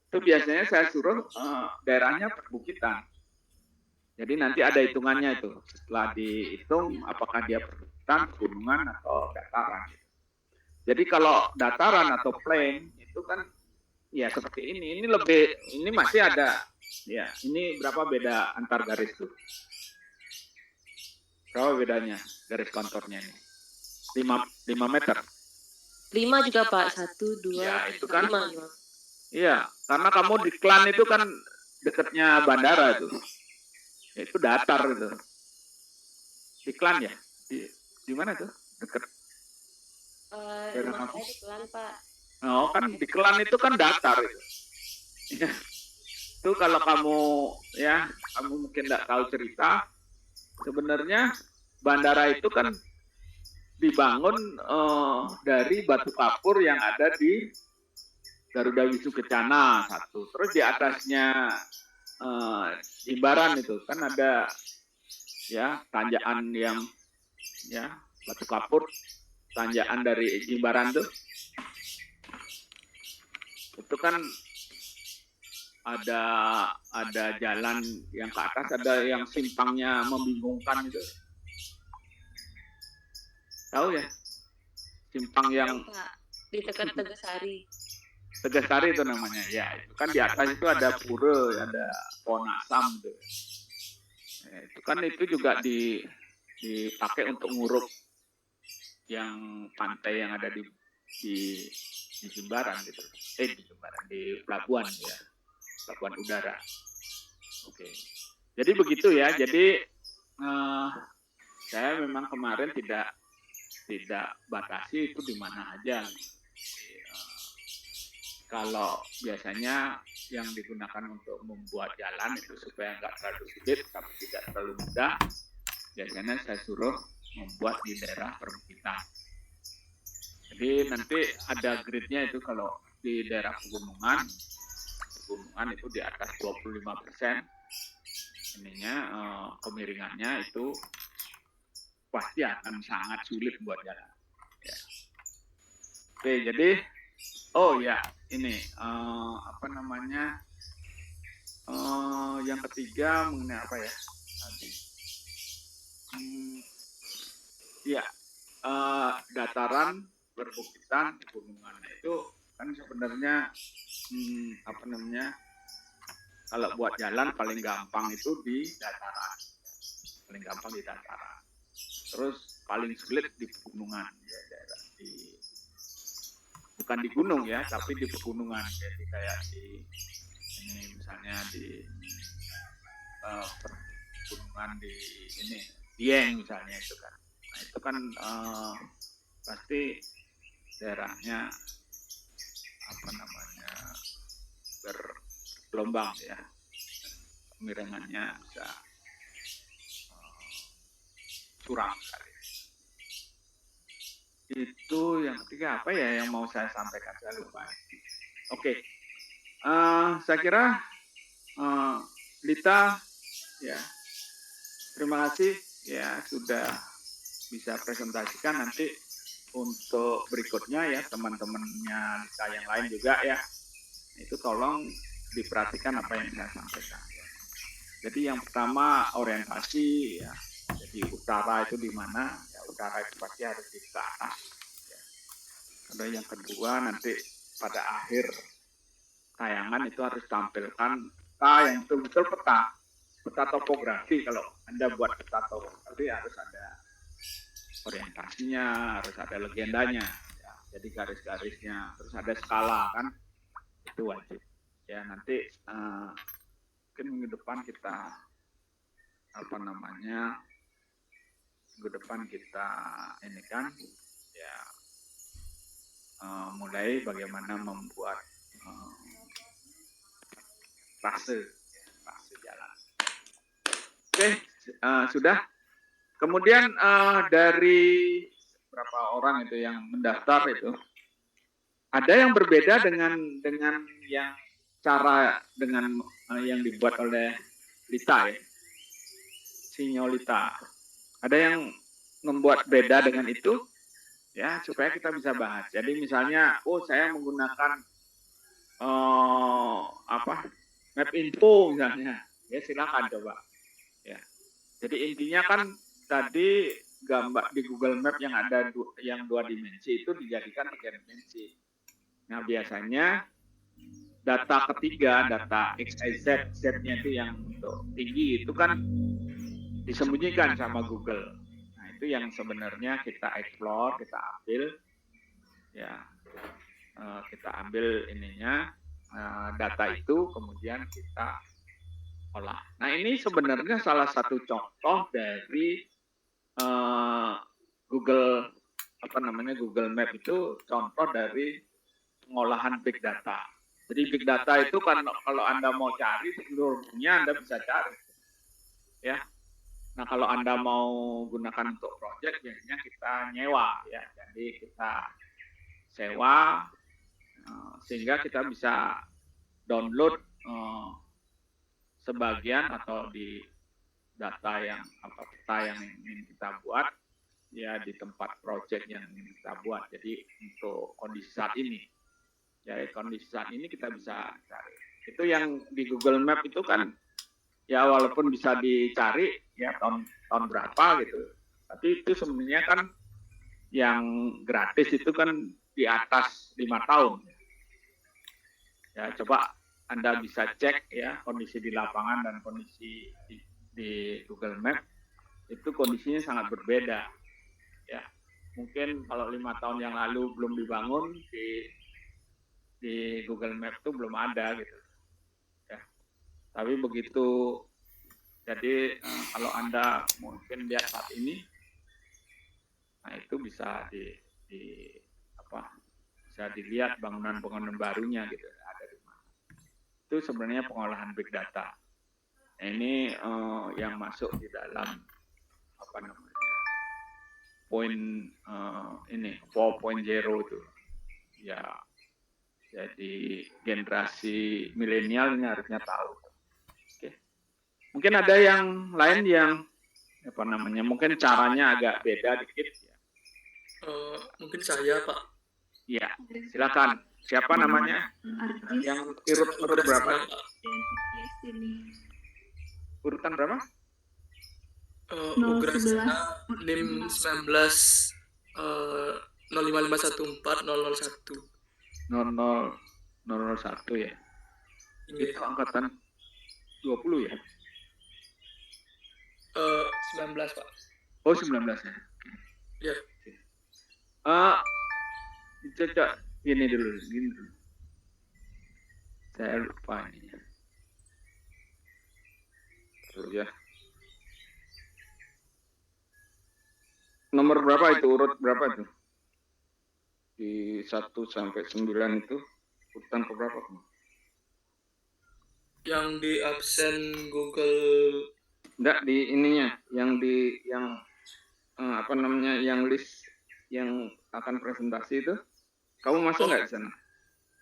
itu biasanya saya suruh daerahnya perbukitan. Jadi nanti ada hitungannya itu. Setelah dihitung apakah dia perbukitan, pegunungan atau dataran. Jadi kalau dataran atau plain itu kan ya seperti ini. Ini masih ada. Ya, ini berapa beda antar garis tuh? Berapa bedanya garis konturnya ini? 5 meter. 5 juga, Pak. 1, 2, ya, itu kan 5. Iya, karena kamu di Klan itu kan dekatnya bandara itu. Ya, itu datar itu. Di Klan ya? Di mana tuh? Dekat. Rumah saya di Klan, Pak. Oh, kan di Klan itu kan datar itu. Ya. Itu kalau kamu mungkin nggak tahu cerita, sebenarnya bandara itu kan dibangun dari batu kapur yang ada di Garuda Wisnu Kencana satu. Terus di atasnya Jimbaran itu kan ada ya tanjakan yang ya batu kapur, tanjakan dari Jimbaran tuh. Itu kan ada jalan yang ke atas, ada yang simpangnya membingungkan itu. Tahu ya? Simpang yang di dekat Tegasari. Tegasari itu namanya. Ya, itu kan di atas itu ada pura, ada pohon asam tuh. Itu kan itu juga dipakai untuk nguruk yang pantai yang ada di Jimbaran gitu. Di Jimbaran, di pelabuhan ya. Pelabuhan udara. Oke. Jadi begitu ya. Jadi saya memang kemarin tidak batasi itu di mana aja. Kalau biasanya yang digunakan untuk membuat jalan itu supaya nggak terlalu sulit tapi tidak terlalu mudah, biasanya saya suruh membuat di daerah perbukitan. Jadi nanti ada gridnya itu kalau di daerah pegunungan itu di atas 25% ininya kemiringannya itu pasti akan sangat sulit buat jalan. Ya. Oke, jadi ini yang ketiga mengenai apa ya tadi? ya dataran perbukitan pegunungan itu kan sebenarnya apa namanya, kalau buat jalan paling gampang itu di dataran, paling gampang di dataran. Terus paling sulit di pegunungan, ya, daerah bukan di gunung ya, tapi di pegunungan. Jadi kayak di ini misalnya di pegunungan di ini Dieng misalnya itu kan. Nah itu kan pasti daerahnya apa namanya bergelombang ya, kemiringannya bisa curam sekali. Itu yang ketiga apa ya yang mau saya sampaikan, saya lupa. Oke, saya kira Lita ya, terima kasih ya sudah bisa presentasikan. Nanti untuk berikutnya ya teman-temannya Lita yang lain juga ya, itu tolong diperhatikan apa yang saya sampaikan. Jadi yang pertama orientasi ya. Jadi utara itu di mana? Ya, utara itu pasti harus di ke atas. Ya. Ada yang kedua nanti pada akhir tayangan itu harus tampilkan peta yang betul-betul peta topografi. Kalau Anda buat peta topografi harus ada orientasinya, harus ada legendanya. Ya. Jadi garis-garisnya, terus ada skala kan, itu wajib. Ya nanti mungkin minggu depan kita apa namanya? Minggu depan kita ini kan ya mulai bagaimana membuat trase jalan. Oke, sudah. Kemudian dari berapa orang itu yang mendaftar itu, ada yang berbeda dengan yang cara dengan yang dibuat oleh Lita ya, Sinyolita. Ada yang membuat beda dengan itu, ya supaya kita bisa bahas. Jadi misalnya, saya menggunakan map info misalnya, ya silakan coba. Ya, jadi intinya kan tadi gambar di Google Map yang ada yang 2 dimensi itu dijadikan 3 dimensi. Nah biasanya data ketiga, data X, Y, Z, Z-nya itu yang untuk tinggi itu kan disembunyikan sama Google. Nah itu yang sebenarnya kita explore, kita ambil, ya kita ambil ininya data itu kemudian kita olah. Nah ini sebenarnya salah satu contoh dari Google Google Map itu contoh dari pengolahan big data. Jadi big data itu kan kalau Anda mau cari seluruh dunia Anda bisa cari, ya. Nah kalau Anda mau gunakan untuk project biasanya kita nyewa ya, jadi kita sewa sehingga kita bisa download sebagian atau di data yang peta yang ingin kita buat ya di tempat project yang ingin kita buat. Jadi untuk kondisi saat ini, ya kondisi saat ini kita bisa cari. Itu yang di Google Map itu kan ya walaupun bisa dicari ya tahun berapa gitu, tapi itu sebenarnya kan yang gratis itu kan di atas 5 tahun. Ya coba Anda bisa cek ya kondisi di lapangan dan kondisi di Google Map itu kondisinya sangat berbeda. Ya mungkin kalau 5 tahun yang lalu belum dibangun di Google Map itu belum ada gitu. Ya tapi begitu. Jadi kalau Anda mungkin lihat saat ini, nah itu bisa bisa dilihat bangunan-bangunan barunya gitu ada di mana. Itu sebenarnya pengolahan big data. Nah, ini yang masuk di dalam poin ini 4.0 itu. Ya, jadi generasi milenial ini harusnya tahu. Mungkin ada yang lain yang mungkin caranya agak beda dikit ya. Mungkin saya Pak. Iya, silakan. Siapa namanya? Yang urut berapa? Urutan berapa? Ugrasena NIM 19 05514001. 00001 ya. Ini Itu angkatan 20 ya. 19 Pak. Oh 19 ya. Ya. Coba gini dulu. Saya lupa ini. Terus ya. Nomor berapa itu? Urut berapa itu? Di 1 sampai 9 itu urutan ke berapa? Yang di absen Google. Enggak di ininya, yang apa namanya, yang list yang akan presentasi itu. Kamu masuk nggak di sana?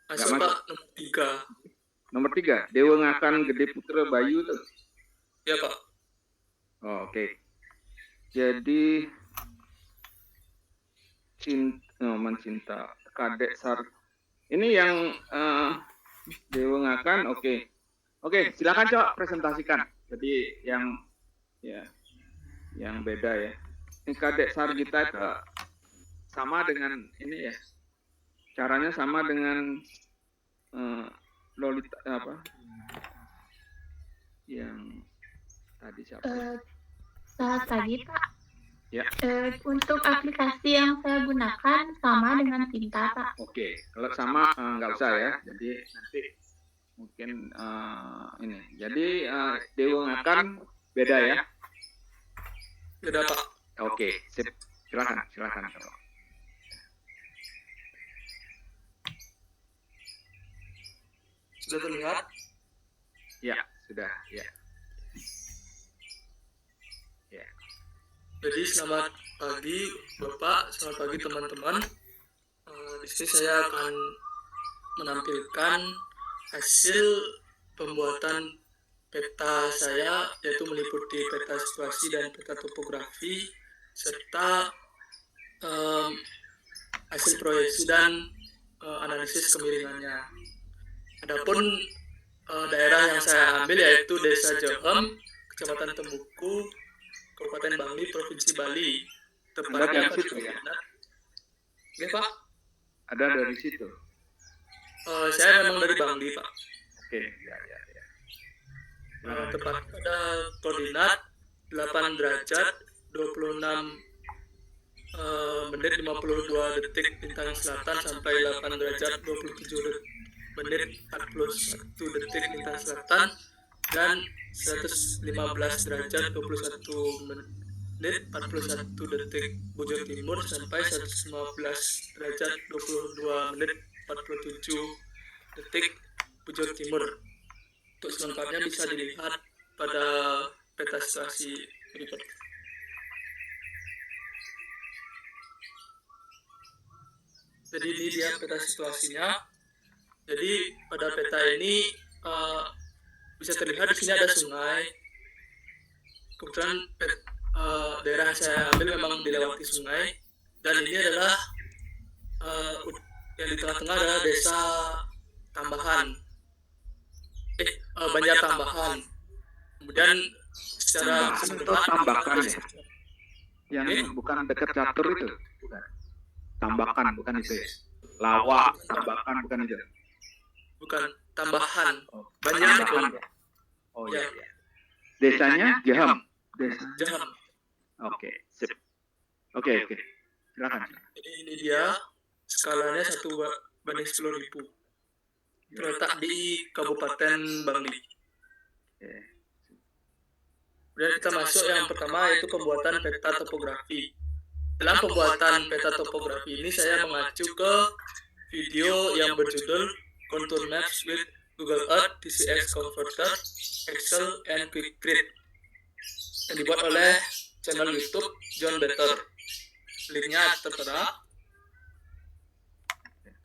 Masuk Nggak Pak, nomor 3. Nomor 3, Dewa Ngakan Gede Putra Bayu tuh. Ya Pak. Oh, oke. Jadi Cinta Kadek Sar. Ini yang Dewa Ngakan, oke. Oke, silakan Cok presentasikan. Jadi yang beda ya. Ini Kadek Sar kita itu sama dengan ini ya. Caranya sama dengan Lolita apa? Yang tadi siapa? Selamat pagi, Pak. Ya. Untuk aplikasi yang saya gunakan sama dengan Cinta, Pak. Oke, kalau sama nggak usah ya. Jadi nanti mungkin ini. Jadi Dewa Ngakan beda ya. Beda Pak. Oke, sip. Silakan. Sudah terlihat? Ya, sudah. Ya. Jadi selamat pagi Bapak, selamat pagi teman-teman. Di sini saya akan menampilkan hasil pembuatan peta saya, yaitu meliputi peta situasi dan peta topografi serta hasil proyeksi dan analisis kemiringannya. Adapun daerah yang saya ambil yaitu Desa Jehem, Kecamatan Tembuku, Kabupaten Bangli, Provinsi Bali. Tepatnya dari situ ya? Ya Pak. Ada dari situ. Saya memang dari Bangli Pak. Oke, ya. Tepat pada koordinat 8 derajat 26 menit 52 detik lintang selatan sampai 8 derajat 27 menit 41 detik lintang selatan dan 115 derajat 21 menit 41 detik bujur timur sampai 115 derajat 22 menit 47 detik bujur timur. Untuk selengkapnya bisa dilihat pada peta situasi berikut. Jadi ini dia peta situasinya. Jadi pada peta ini bisa terlihat di sini ada sungai. Kebetulan daerah yang saya ambil memang dilewati sungai, dan ini adalah yang di tengah-tengah adalah desa tambahan. Banjar Tambahan. Kemudian secara Tambakan ya. Yang bukan dekat catur itu, bukan. Tambakan bukan itu ya. Lawak, Tambakan bukan itu. Bukan, Tambahan. Oh, Banjar Tambahan itu. ya. Oh Ya. iya. Desanya Jehem. Jehem. Oke, sip. Oke. Silakan. Jadi ini dia skalanya 1/10.000. Terletak di Kabupaten Bangli. Kemudian kita masuk yang pertama yaitu pembuatan peta topografi. Dalam pembuatan peta topografi ini saya mengacu ke video yang berjudul Contour Maps with Google Earth TCX Converter, Excel, and Quick Grid yang dibuat oleh channel YouTube John Better. Linknya tertera.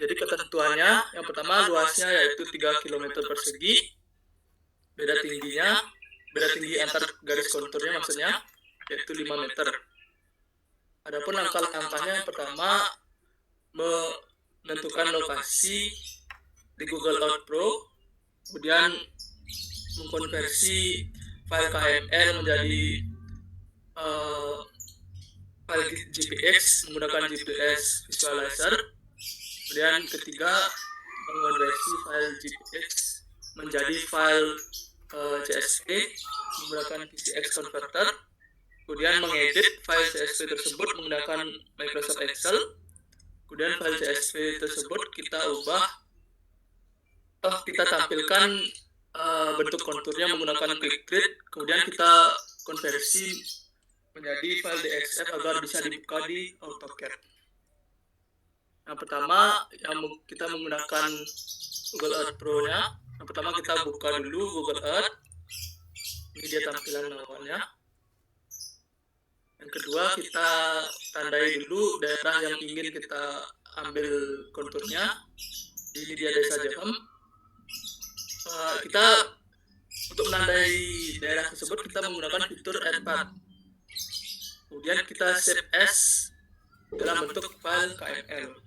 Jadi ketentuannya, yang pertama luasnya yaitu 3 km persegi, beda tinggi antar garis konturnya maksudnya, yaitu 5 meter. Adapun langkah-langkahnya yang pertama, menentukan lokasi di Google Earth Pro, kemudian mengkonversi file KML menjadi eh, file GPX menggunakan GPS visualizer. Kemudian ketiga, mengonversi file GPX menjadi file CSV menggunakan PCX converter. Kemudian mengedit file CSV tersebut menggunakan Microsoft Excel. Kemudian file CSV tersebut kita kita tampilkan bentuk konturnya menggunakan quick grid. Kemudian kita konversi menjadi file DXF agar bisa dibuka di AutoCAD. Yang pertama, kita menggunakan Google Earth Pro-nya. Yang pertama kita buka dulu Google Earth. Ini dia tampilan awalnya. Yang kedua, kita tandai dulu daerah yang ingin kita ambil konturnya. Ini dia desa Jehem. Kita untuk menandai daerah tersebut kita menggunakan fitur Add Path. Kemudian kita save as dalam bentuk file KML.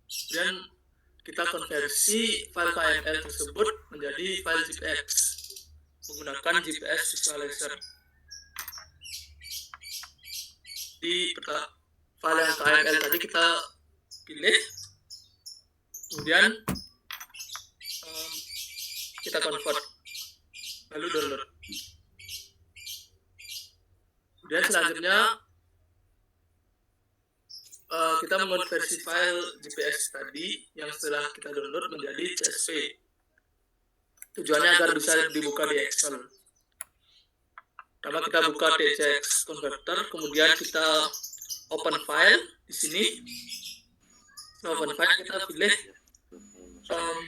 Kemudian kita konversi file KML tersebut menjadi file GPX menggunakan GPS visualizer. Di file yang KML tadi kita pilih, kemudian kita convert, lalu download. Kemudian selanjutnya kita mengonversi file GPS tadi yang setelah kita download menjadi CSV. Tujuannya agar bisa dibuka di Excel. Pertama kita buka TCX converter, kemudian kita open file di sini. Open file kita pilih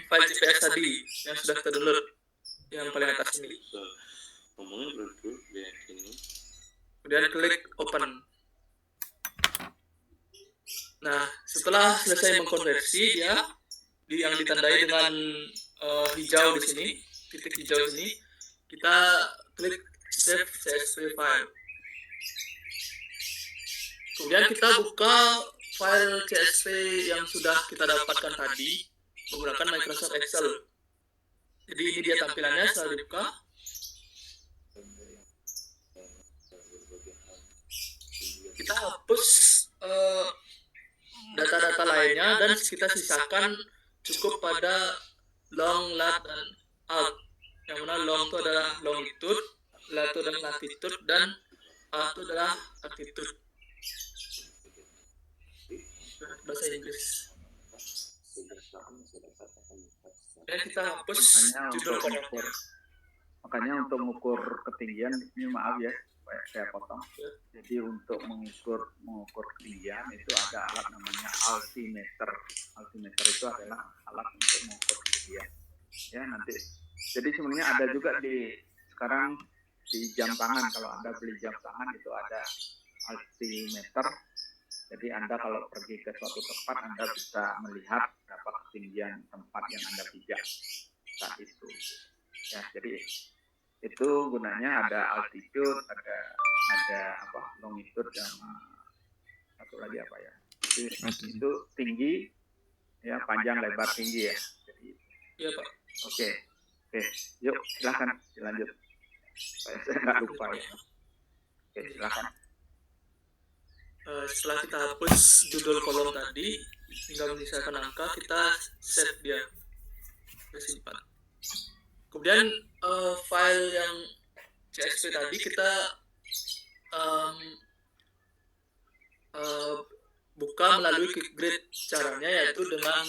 file GPS tadi yang sudah kita download, yang paling atas ini. Kemudian klik open. Nah, setelah selesai mengkonversi, dia yang ditandai dengan hijau di sini, titik hijau ini, kita klik save CSV file. Kemudian kita buka file CSV yang sudah kita dapatkan tadi menggunakan Microsoft Excel. Jadi ini dia tampilannya setelah dibuka. Kita hapus data-data lainnya dan kita sisakan cukup pada long, lat, dan alt. Yang mana long itu adalah longitude, lat itu adalah latitude, dan alt itu adalah altitude. Bahasa Inggris. Dan kita hapus judul kontur. Makanya untuk mengukur ketinggian ini maaf ya, saya potong. Jadi untuk mengukur ketinggian itu ada alat namanya altimeter. Altimeter itu adalah alat untuk mengukur ketinggian. Ya nanti. Jadi sebenarnya ada juga sekarang di jam tangan, kalau Anda beli jam tangan itu ada altimeter. Jadi Anda kalau pergi ke suatu tempat Anda bisa melihat berapa ketinggian tempat yang Anda pijak saat itu. Ya, jadi itu gunanya ada altitude, ada longitude, dan satu lagi apa ya? Itu tinggi, ya panjang, lebar, tinggi ya. Jadi, iya Pak. Oke, yuk silakan dilanjut. Saya nggak lupa ya. Oke, silakan. Setelah kita hapus judul kolom tadi, tinggal menyisakan angka, kita save dia, kita simpan. Kemudian file yang CSV tadi kita buka melalui quick grid. Caranya yaitu dengan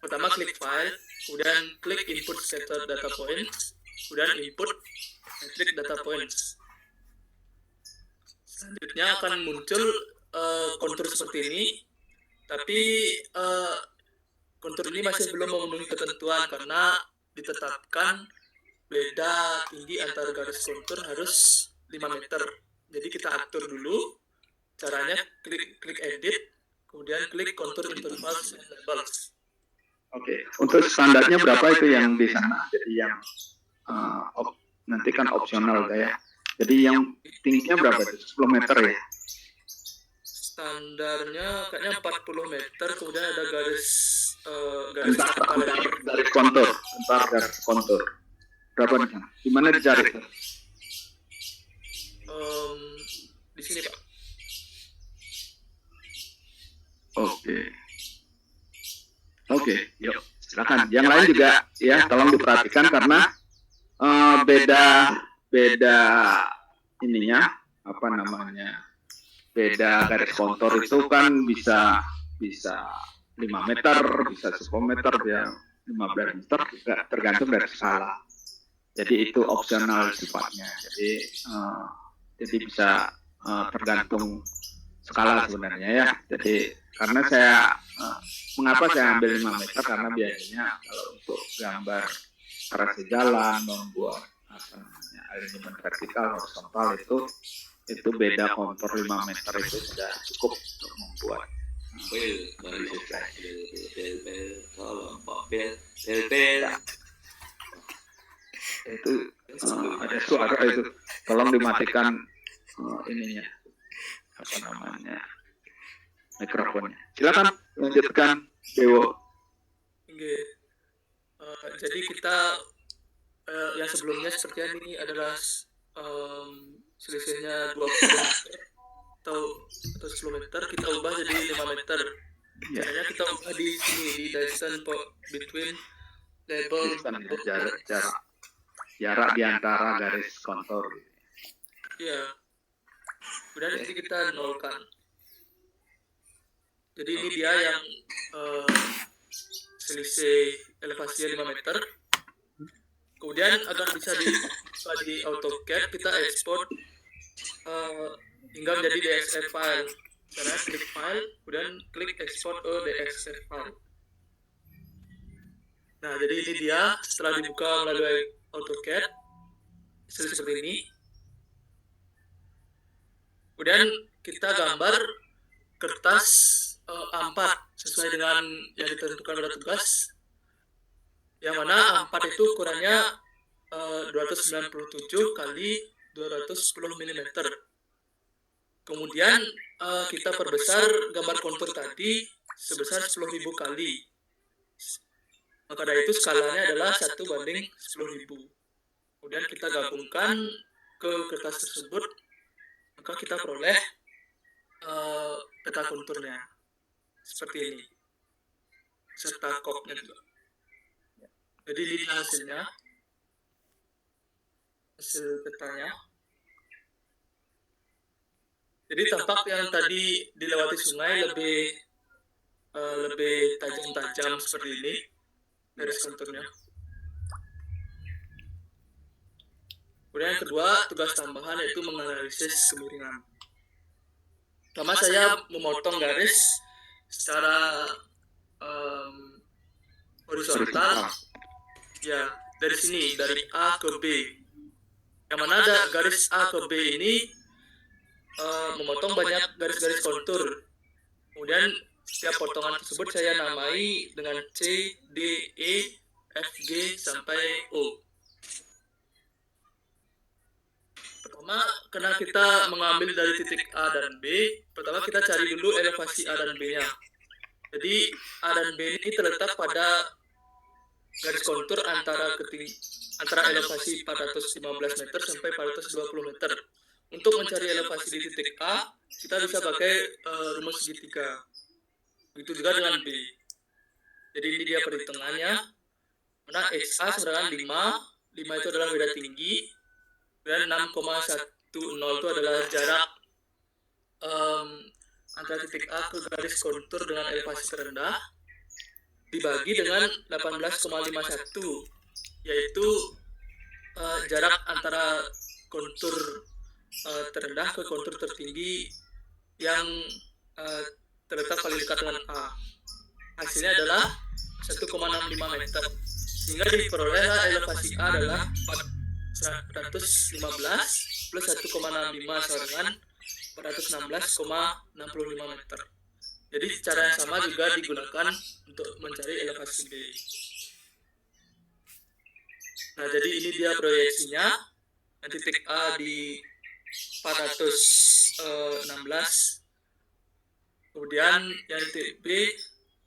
pertama klik file, kemudian klik input scatter data points, kemudian input dan klik data points. Selanjutnya akan muncul kontur seperti ini, tapi kontur ini masih belum memenuhi ketentuan karena ditetapkan beda tinggi antara garis kontur harus 5 meter. Jadi kita atur dulu caranya, klik edit, kemudian klik contour intervals and labels. Oke, untuk standarnya berapa itu yang di sana? Jadi yang nanti kan opsional ya. Jadi yang tingginya berapa itu? 10 meter ya? Standarnya kayaknya 40 meter, kemudian ada garis kontur. Bentar, garis kontur. Berapa di sana? Di mana dicari? sini, Pak. Oke, yuk silakan. Yang lain juga ya tolong diperhatikan karena beda ininya apa namanya, beda garis kontur itu kan bisa 5 meter, bisa 10 meter, ya 15 meter, juga tergantung dari skala. Jadi itu opsional sifatnya. Jadi bisa tergantung skala sebenarnya ya. Jadi karena mengapa saya ambil 5 meter, karena biasanya kalau untuk gambar trase jalan, membuat alignment vertikal horizontal itu beda kontur 5 meter itu sudah cukup untuk membuat tolong Pak Bel. itu ada suara itu, tolong dimatikan ininya apa namanya, mikrofonnya. Silakan lanjutkan Dewo. Oke. Jadi kita yang sebelumnya seperti ini adalah selisihnya 20 meter atau 10 meter, kita ubah jadi 5 meter. Caranya kita ubah di sini, di distance between label jarak di antara garis kontur. ya. Kemudian ini kita nolkan. Jadi ini dia yang selisih elevasinya 5 meter. Kemudian agar bisa di AutoCAD kita ekspor hingga menjadi DXF file. Caranya klik file, kemudian klik export ke DXF file. Nah, jadi ini dia setelah dibuka melalui AutoCAD seperti ini. Kemudian kita gambar kertas A4 sesuai dengan yang ditentukan pada tugas. Yang mana A4 itu ukurannya 297 kali 210 mm. Kemudian kita perbesar gambar kontur tadi sebesar 10.000 kali. Maka dari itu skalanya adalah 1:10.000. Kemudian kita gabungkan ke kertas tersebut, maka kita peroleh peta konturnya seperti ini, serta kopnya juga. Jadi ini hasilnya, hasil petanya. Jadi tampak yang tadi dilewati sungai lebih tajam-tajam seperti ini garis konturnya. Kemudian yang kedua, tugas tambahan yaitu menganalisis kemiringan. Pertama saya memotong garis secara horizontal, ya dari sini, dari A ke B. Yang mana ada garis A ke B ini memotong banyak garis-garis kontur. Kemudian setiap potongan tersebut saya namai dengan C, D, E, F, G sampai O. Pertama, karena kita mengambil dari titik A dan B, pertama kita cari dulu elevasi A dan B-nya. Jadi A dan B ini terletak pada garis kontur antara elevasi 415 meter sampai 420 meter. Untuk mencari elevasi di titik A, kita bisa pakai rumus segitiga. Begitu juga dengan B. Jadi ini dia perhitungannya. Mana XA sama dengan 5 itu adalah beda tinggi, dan 6,10 itu adalah jarak antara titik A ke garis kontur dengan elevasi terendah, dibagi dengan 18,51, yaitu jarak antara kontur terendah ke kontur tertinggi yang terletak paling dekat dengan A. Hasilnya adalah 1,65 meter, sehingga diperolehlah elevasi A adalah 415 plus 1,65 sama dengan 416,65 meter. Jadi cara yang sama juga digunakan untuk mencari elevasi B. Nah, jadi ini dia proyeksinya. Titik A di 416, kemudian yang titik B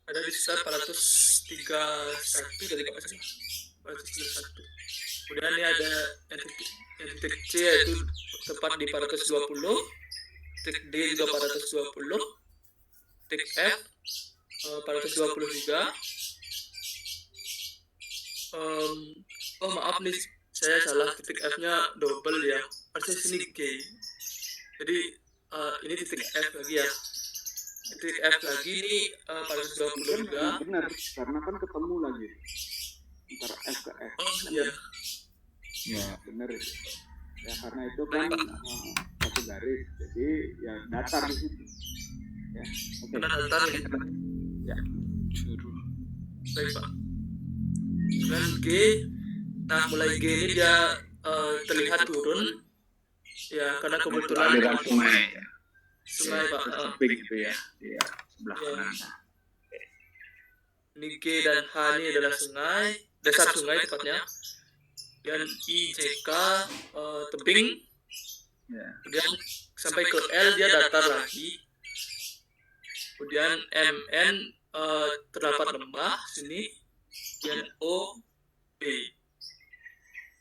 ada di sekitar 431 dari Pak Hasan. 431. Kemudian ini ada yang titik C yaitu tepat di 420. titik D juga 420, titik F 420 juga. Oh maaf nih, saya salah, titik F-nya double ya, harusnya sini G. Jadi ini titik F lagi ya, titik F lagi nih 420 juga. Benar, karena kan ketemu lagi antara F ke F. Oh iya, Ya benar itu. Ya karena itu kan satu garis, jadi ya datar di situ. Ya, oke. benar datar ya. Ya. Baik Pak. Dan G, nah mulai G ini dia terlihat turun ya, karena kebetulan Aliran sungai ya. sungai Pak. Tebing gitu ya, di sebelah Ya. kanan. Ini G dan H ini adalah sungai, dasar sungai tepatnya. Dan I, J, K tebing. Ya. Kemudian sampai ke L dia datar lagi. Kemudian M, N terdapat lembah sini. Dan O, B.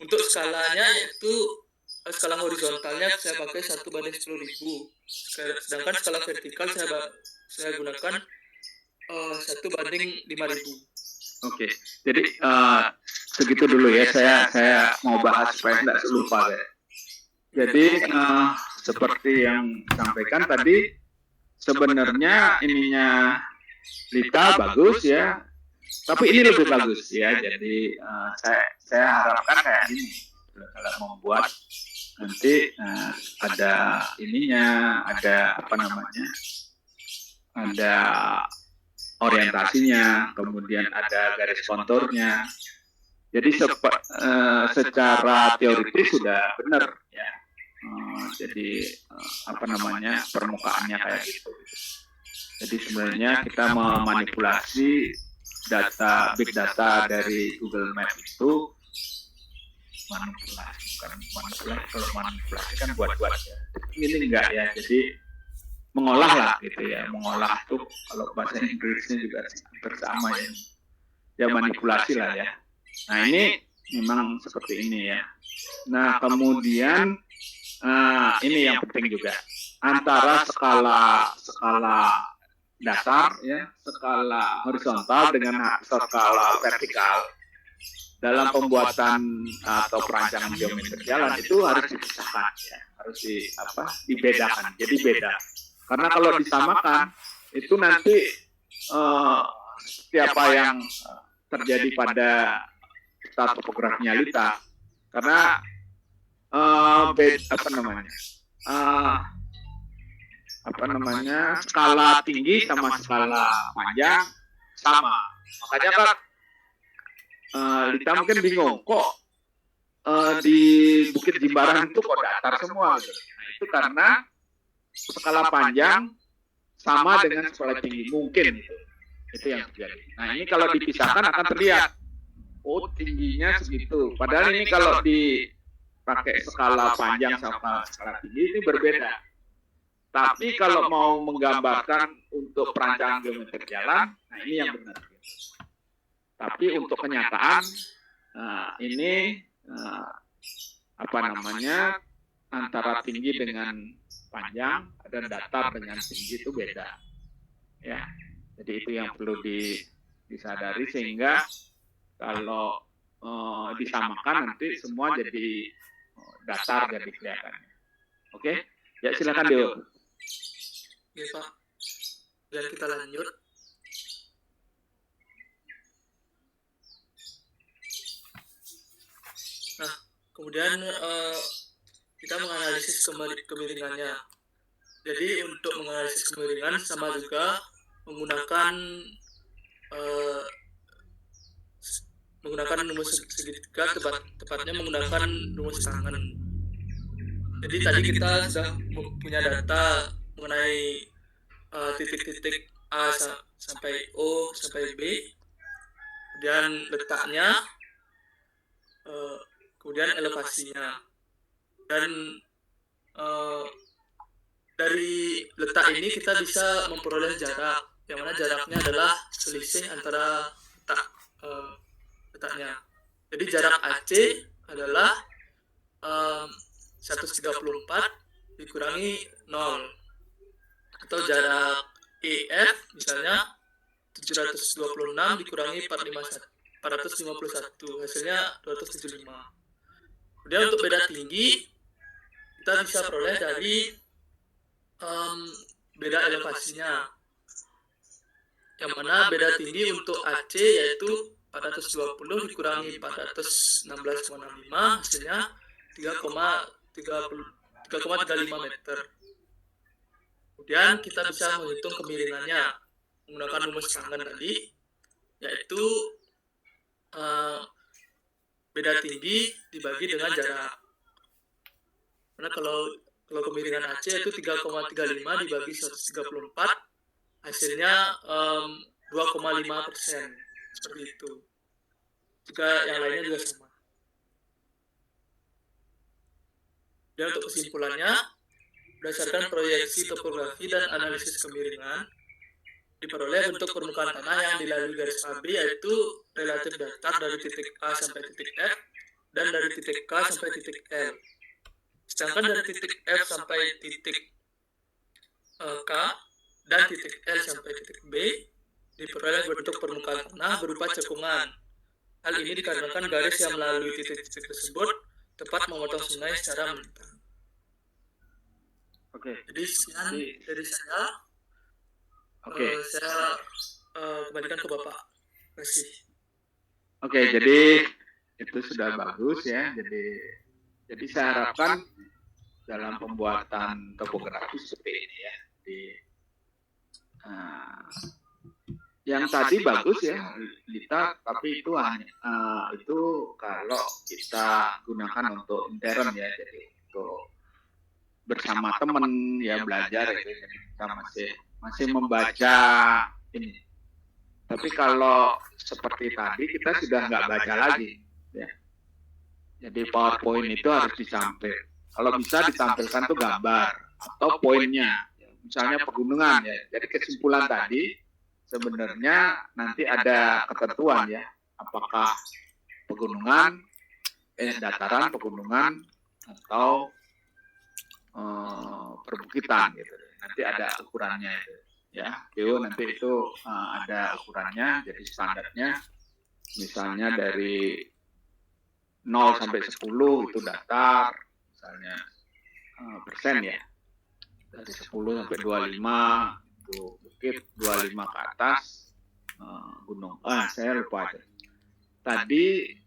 Untuk skalanya yaitu skala horizontalnya saya pakai 1/10.000. Sedangkan skala vertikal saya gunakan 1/5.000. Oke, jadi segitu dulu ya. Saya mau bahas supaya tidak lupa ya. Jadi seperti yang sampaikan tadi, sebenarnya ininya Lita bagus ya, tapi ini lebih bagus ya. Jadi saya harapkan kayak gini, kalau membuat nanti ada ininya, ada apa namanya, ada orientasinya, kemudian ada garis konturnya. Jadi secara teoritis sudah benar ya. Jadi apa namanya, permukaannya kayak gitu. Jadi sebenarnya kita memanipulasi data, big data dari Google Maps itu manipulasi, bukan manipulasi. Kalau manipulasi kan buat-buat ya. Ini enggak ya. Jadi mengolah lah gitu ya. Mengolah tuh kalau bahasa Inggrisnya juga hampir sama ya. Ya manipulasi lah ya. Nah ini memang seperti ini ya. Nah kemudian ini yang penting juga, antara skala datar ya, skala horizontal dengan skala vertikal dalam pembuatan atau perancangan geometri jalan itu harus dipisahkan ya, harus dibedakan. Jadi beda, karena kalau disamakan itu nanti siapa yang terjadi pada topografinya Lita, karena skala tinggi sama skala panjang sama. Makanya kan Lita mungkin bingung kok di Bukit Jimbaran itu kok datar semua gitu. Nah itu karena skala panjang sama dengan skala tinggi mungkin itu yang terjadi. Nah ini kalau dipisahkan akan terlihat, oh tingginya segitu. Padahal ini kalau dipakai skala panjang sama skala tinggi ini berbeda. Tapi kalau mau menggambarkan untuk perancangan geometri jalan, nah ini yang benar. Tapi untuk kenyataan, ini antara tinggi dengan panjang dan datar dengan tinggi itu beda. Ya, jadi itu yang perlu disadari, sehingga kalau disamakan nanti semua jadi datar, jadi kelihatan. Oke, ya silakan Deo. Iya Pak. Dan kita lanjut. Nah, kemudian kita menganalisis kemiringannya. Jadi untuk menganalisis kemiringan sama juga menggunakan rumus segitiga, tepatnya menggunakan rumus tangan. Jadi tadi kita sudah punya data mengenai titik-titik A sampai O sampai B, kemudian letaknya, kemudian elevasinya, dan dari letak ini kita bisa memperoleh jarak, yang mana jaraknya adalah selisih antara letaknya. Jadi jarak AC adalah 134 dikurangi 0. atau jarak EF misalnya 726 dikurangi 451, hasilnya 275. Kemudian untuk beda tinggi kita bisa peroleh dari beda elevasinya, yang mana beda tinggi untuk AC yaitu 420 dikurangi 416,65, hasilnya 3,35 meter. Kemudian kita bisa menghitung kemiringannya menggunakan rumus Langen tadi, yaitu beda tinggi dibagi dengan jarak. Karena kalau kemiringan AC itu 3,35 dibagi 134, hasilnya 2,5%, seperti itu. Jika yang lainnya juga sama. Dan untuk kesimpulannya, berdasarkan proyeksi topografi dan analisis kemiringan, diperoleh bentuk permukaan tanah yang dilalui garis AB yaitu relatif datar dari titik A sampai titik F dan dari titik K sampai titik L. Sedangkan dari titik F sampai titik K dan titik L sampai titik B diperoleh bentuk permukaan tanah berupa cekungan. Hal ini dikarenakan garis yang melalui titik-titik tersebut tepat memotong sungai secara melintang. Oke. Jadi sekian dari saya. Oke. Saya kembalikan ke Bapak. Terima kasih. Oke, jadi itu sudah bagus ya. Jadi saya harapkan dalam pembuatan topografi seperti ini ya, yang tadi bagus ya, Lita, tapi itu hanya itu kalau kita gunakan untuk intern ya, jadi untuk bersama teman ya belajar itu, jadi kita masih membaca ini. Tapi kalau seperti tadi kita sudah nggak baca lagi ya. Jadi PowerPoint itu harus ditampil. Kalau bisa ditampilkan tuh gambar atau poinnya. Misalnya pegunungan ya. Jadi kesimpulan tadi sebenarnya nanti ada ketentuan ya. Apakah pegunungan, dataran, pegunungan atau perbukitan gitu. Nanti ada ukurannya itu ya. Nanti itu ada ukurannya, jadi standarnya misalnya dari 0 sampai 10 itu datar, misalnya persen ya. Dari 10 sampai 25 itu bukit, 25 ke atas gunung. Saya lupa aja. Tadi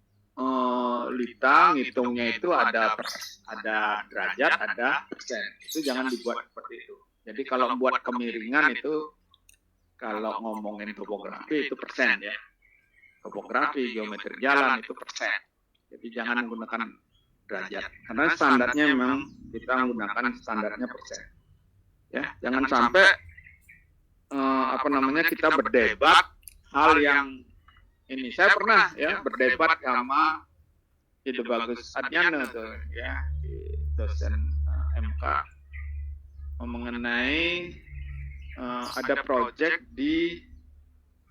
Lita ngitungnya itu ada derajat, ada persen. Itu jangan dibuat seperti itu. Jadi kalau membuat kemiringan itu, kalau ngomongin topografi itu persen ya. Topografi, geometri jalan itu persen. Jadi jangan menggunakan derajat. Karena standarnya memang kita menggunakan standarnya persen. Ya, jangan sampai kita berdebat hal yang ini. Saya pernah ya berdebat sama Ide Bagus Adnyana tuh ya, di dosen MK mengenai ada proyek di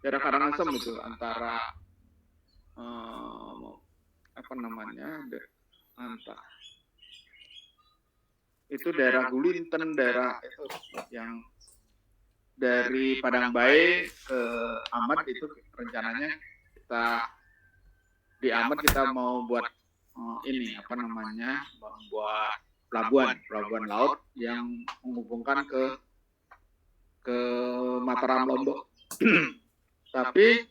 daerah Karangasem itu antara itu daerah Gulinten, daerah itu yang dari Padangbae ke Amat itu rencananya di Amat kita mau buat membuat pelabuhan laut yang menghubungkan ke Mataram Lombok. Tapi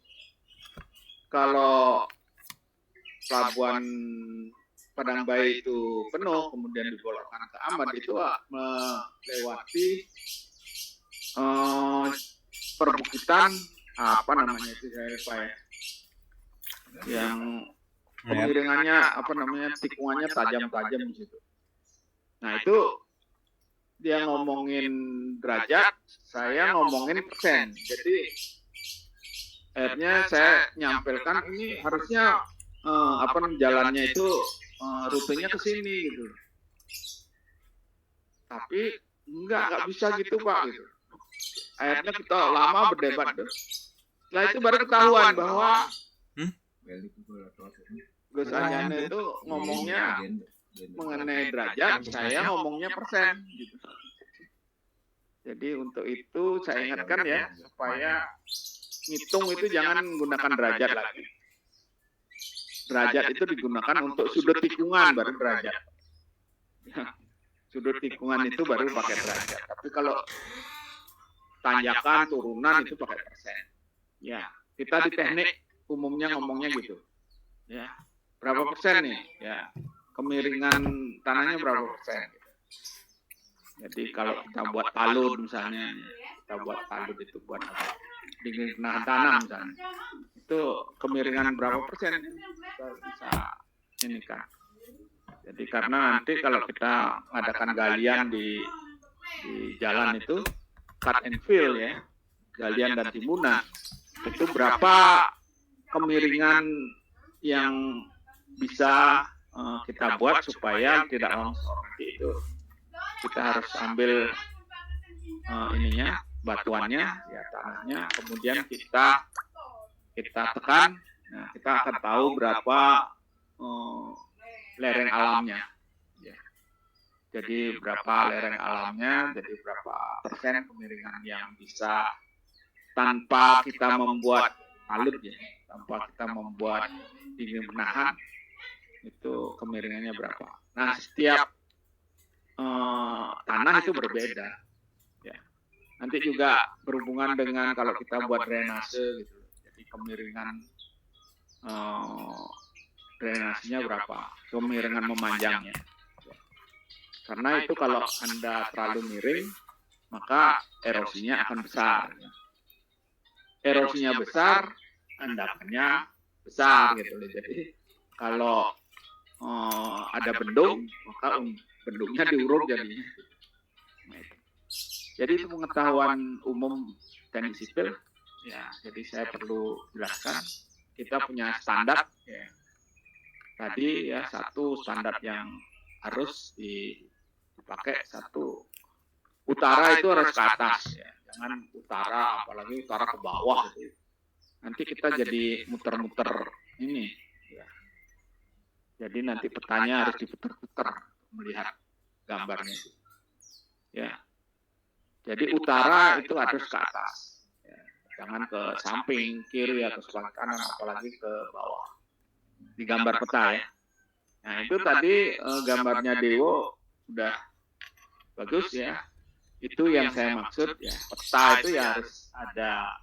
kalau pelabuhan Padangbae itu penuh kemudian dibolokkan ke Amat, itu melewati perbukitan itu saya lupa ya, yang kemiringannya tikungannya tajam-tajam di situ. Nah itu dia ngomongin derajat, saya ngomongin persen. Jadi akhirnya saya nyampilkan ini harusnya jalannya itu rutenya ke sini gitu. Tapi enggak bisa gitu Pak gitu. Akhirnya kita lama berdebat tuh. Setelah itu baru ketahuan bahwa Gus Anjana itu ngomongnya mengenai derajat, saya ngomongnya persen gitu. Jadi untuk itu saya ingatkan ya, supaya ngitung itu jangan menggunakan derajat lagi. Derajat itu digunakan untuk sudut tikungan baru derajat. Sudut tikungan itu baru pakai derajat. Tapi kalau tanjakan, turunan itu pakai persen. Ya, kita di teknik umumnya ngomongnya gitu. Ya, berapa persen nih? Ya, kemiringan tanahnya berapa persen? Jadi kalau kita buat talut misalnya, kita buat talut itu buat apa? Dingin tanah misalnya, itu kemiringan berapa persen kita bisa ini kan. Jadi karena nanti kalau kita mengadakan galian di jalan itu cut and fill ya, galian dan timunan, itu berapa kemiringan yang bisa kita buat supaya tidak longsor. Nanti itu kita harus ambil ininya, batuannya, ya tanahnya, kemudian kita tekan, nah, kita akan tahu berapa lereng alamnya. Ya. Jadi berapa lereng alamnya, jadi berapa persen kemiringan yang bisa tanpa kita membuat talut ya, tanpa kita membuat dinding penahan, itu kemiringannya berapa. Nah, setiap tanah itu berbeda. Ya. Nanti juga berhubungan dengan kalau kita buat drainase gitu. Jadi kemiringan drainasinya berapa, kemiringan memanjangnya. Karena itu kalau Anda terlalu miring, maka erosinya akan besar. Erosinya besar, endapannya besar gitu. Jadi kalau ada bendung, maka bendungnya diuruk jadinya. Jadi itu pengetahuan umum teknik sipil. Ya, jadi saya perlu jelaskan. Kita punya standar. Ya. Tadi ya satu standar yang harus dipakai, satu utara itu harus ke atas. Ya. Jangan utara, apalagi utara ke bawah. Gitu. Nanti kita jadi muter-muter ini. Ya. Jadi nanti petanya harus diputar-putar melihat gambarnya. Ya. Jadi utara itu harus ke atas. Ya. Jangan ke samping, kiri atau sebelah kanan, apalagi ke bawah. Di gambar peta ya. Nah itu tadi gambarnya Dewo udah bagus ya. Itu yang saya maksud ya. Peta itu ya harus ada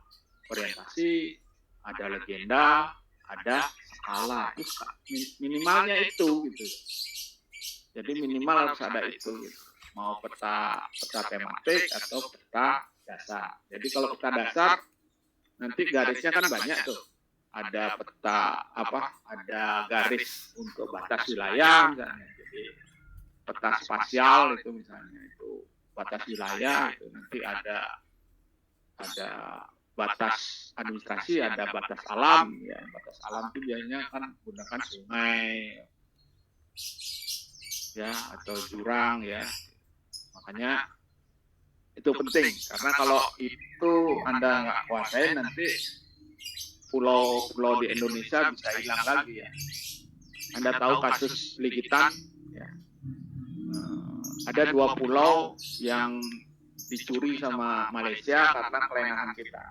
orientasi, ada legenda, ada skala. Itu minimalnya itu gitu. Jadi minimal harus ada itu gitu. Mau peta tematik atau peta dasar. Jadi kalau peta dasar nanti garisnya kan banyak tuh. Ada peta ada garis untuk batas wilayah misalnya. Jadi peta spasial itu misalnya itu batas wilayah, itu nanti ada batas administrasi, ada batas alam ya. Batas alam itu biasanya kan menggunakan sungai ya atau jurang ya. Makanya itu penting karena kalau itu Anda nggak kuasain nanti pulau-pulau di Indonesia bisa hilang lagi ya. Anda tahu kasus Ligitan ya. Ada 2 pulau yang dicuri sama Malaysia karena kelengahan kita.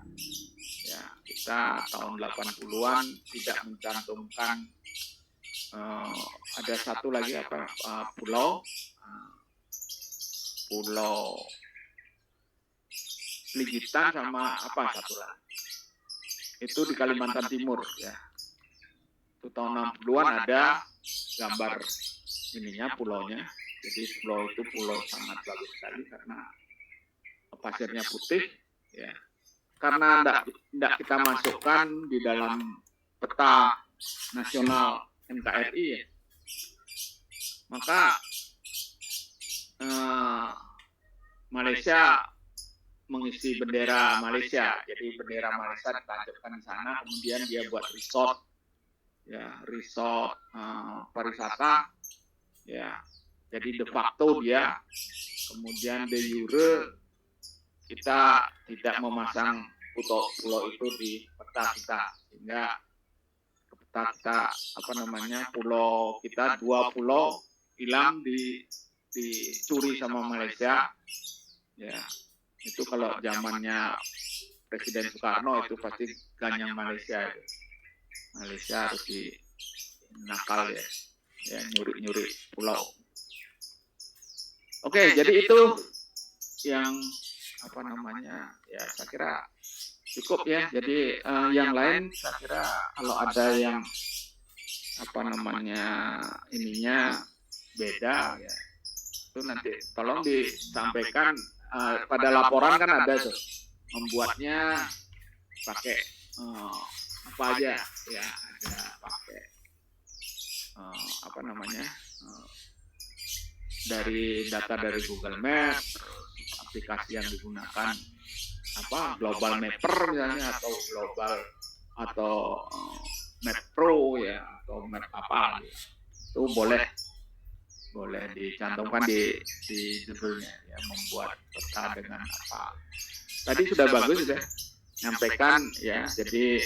Ya, kita tahun 80-an tidak mencantumkan ada satu lagi pulau Ligitan sama satu lagi. Itu di Kalimantan Timur ya. Itu tahun 60-an ada gambar ininya pulaunya. Jadi pulau itu pulau sangat bagus sekali karena pasirnya putih ya. Karena tidak kita masukkan di dalam peta nasional NKRI ya. Maka Malaysia mengisi bendera Malaysia, jadi bendera Malaysia ditancapkan di sana, kemudian dia buat resort pariwisata, ya, jadi de facto dia, kemudian de jure kita tidak memasang pulau itu di peta kita, sehingga peta kita pulau kita 2 pulau hilang dicuri sama Malaysia, ya. Itu kalau zamannya Presiden Soekarno itu pasti ganyang Malaysia itu. Malaysia harus di nakal ya nyuri-nyuri pulau. Oke, jadi itu yang apa namanya ya saya kira cukup ya. Jadi yang lain saya kira kalau ada yang apa namanya ininya beda ya itu nanti tolong disampaikan pada laporan kan ada tuh membuatnya pakai apa aja ya ada pakai apa namanya dari data dari Google Maps, aplikasi yang digunakan apa Global Mapper misalnya atau Global atau Map Pro ya atau Map apa itu boleh dicantumkan di judulnya ya membuat peta dengan apa. Tadi sudah bagus sudah nyampaikan ya jadi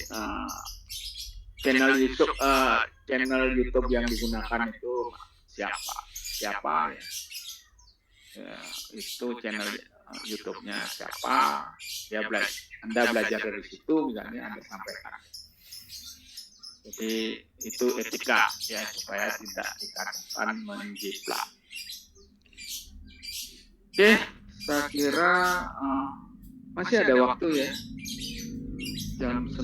channel YouTube yang digunakan itu siapa ya itu channel YouTube-nya siapa ya Anda belajar dari situ misalnya Anda sampaikan. Jadi itu etika ya supaya tidak dikatakan menjiplak. Oke, saya kira masih ada waktu ya. Jam 9.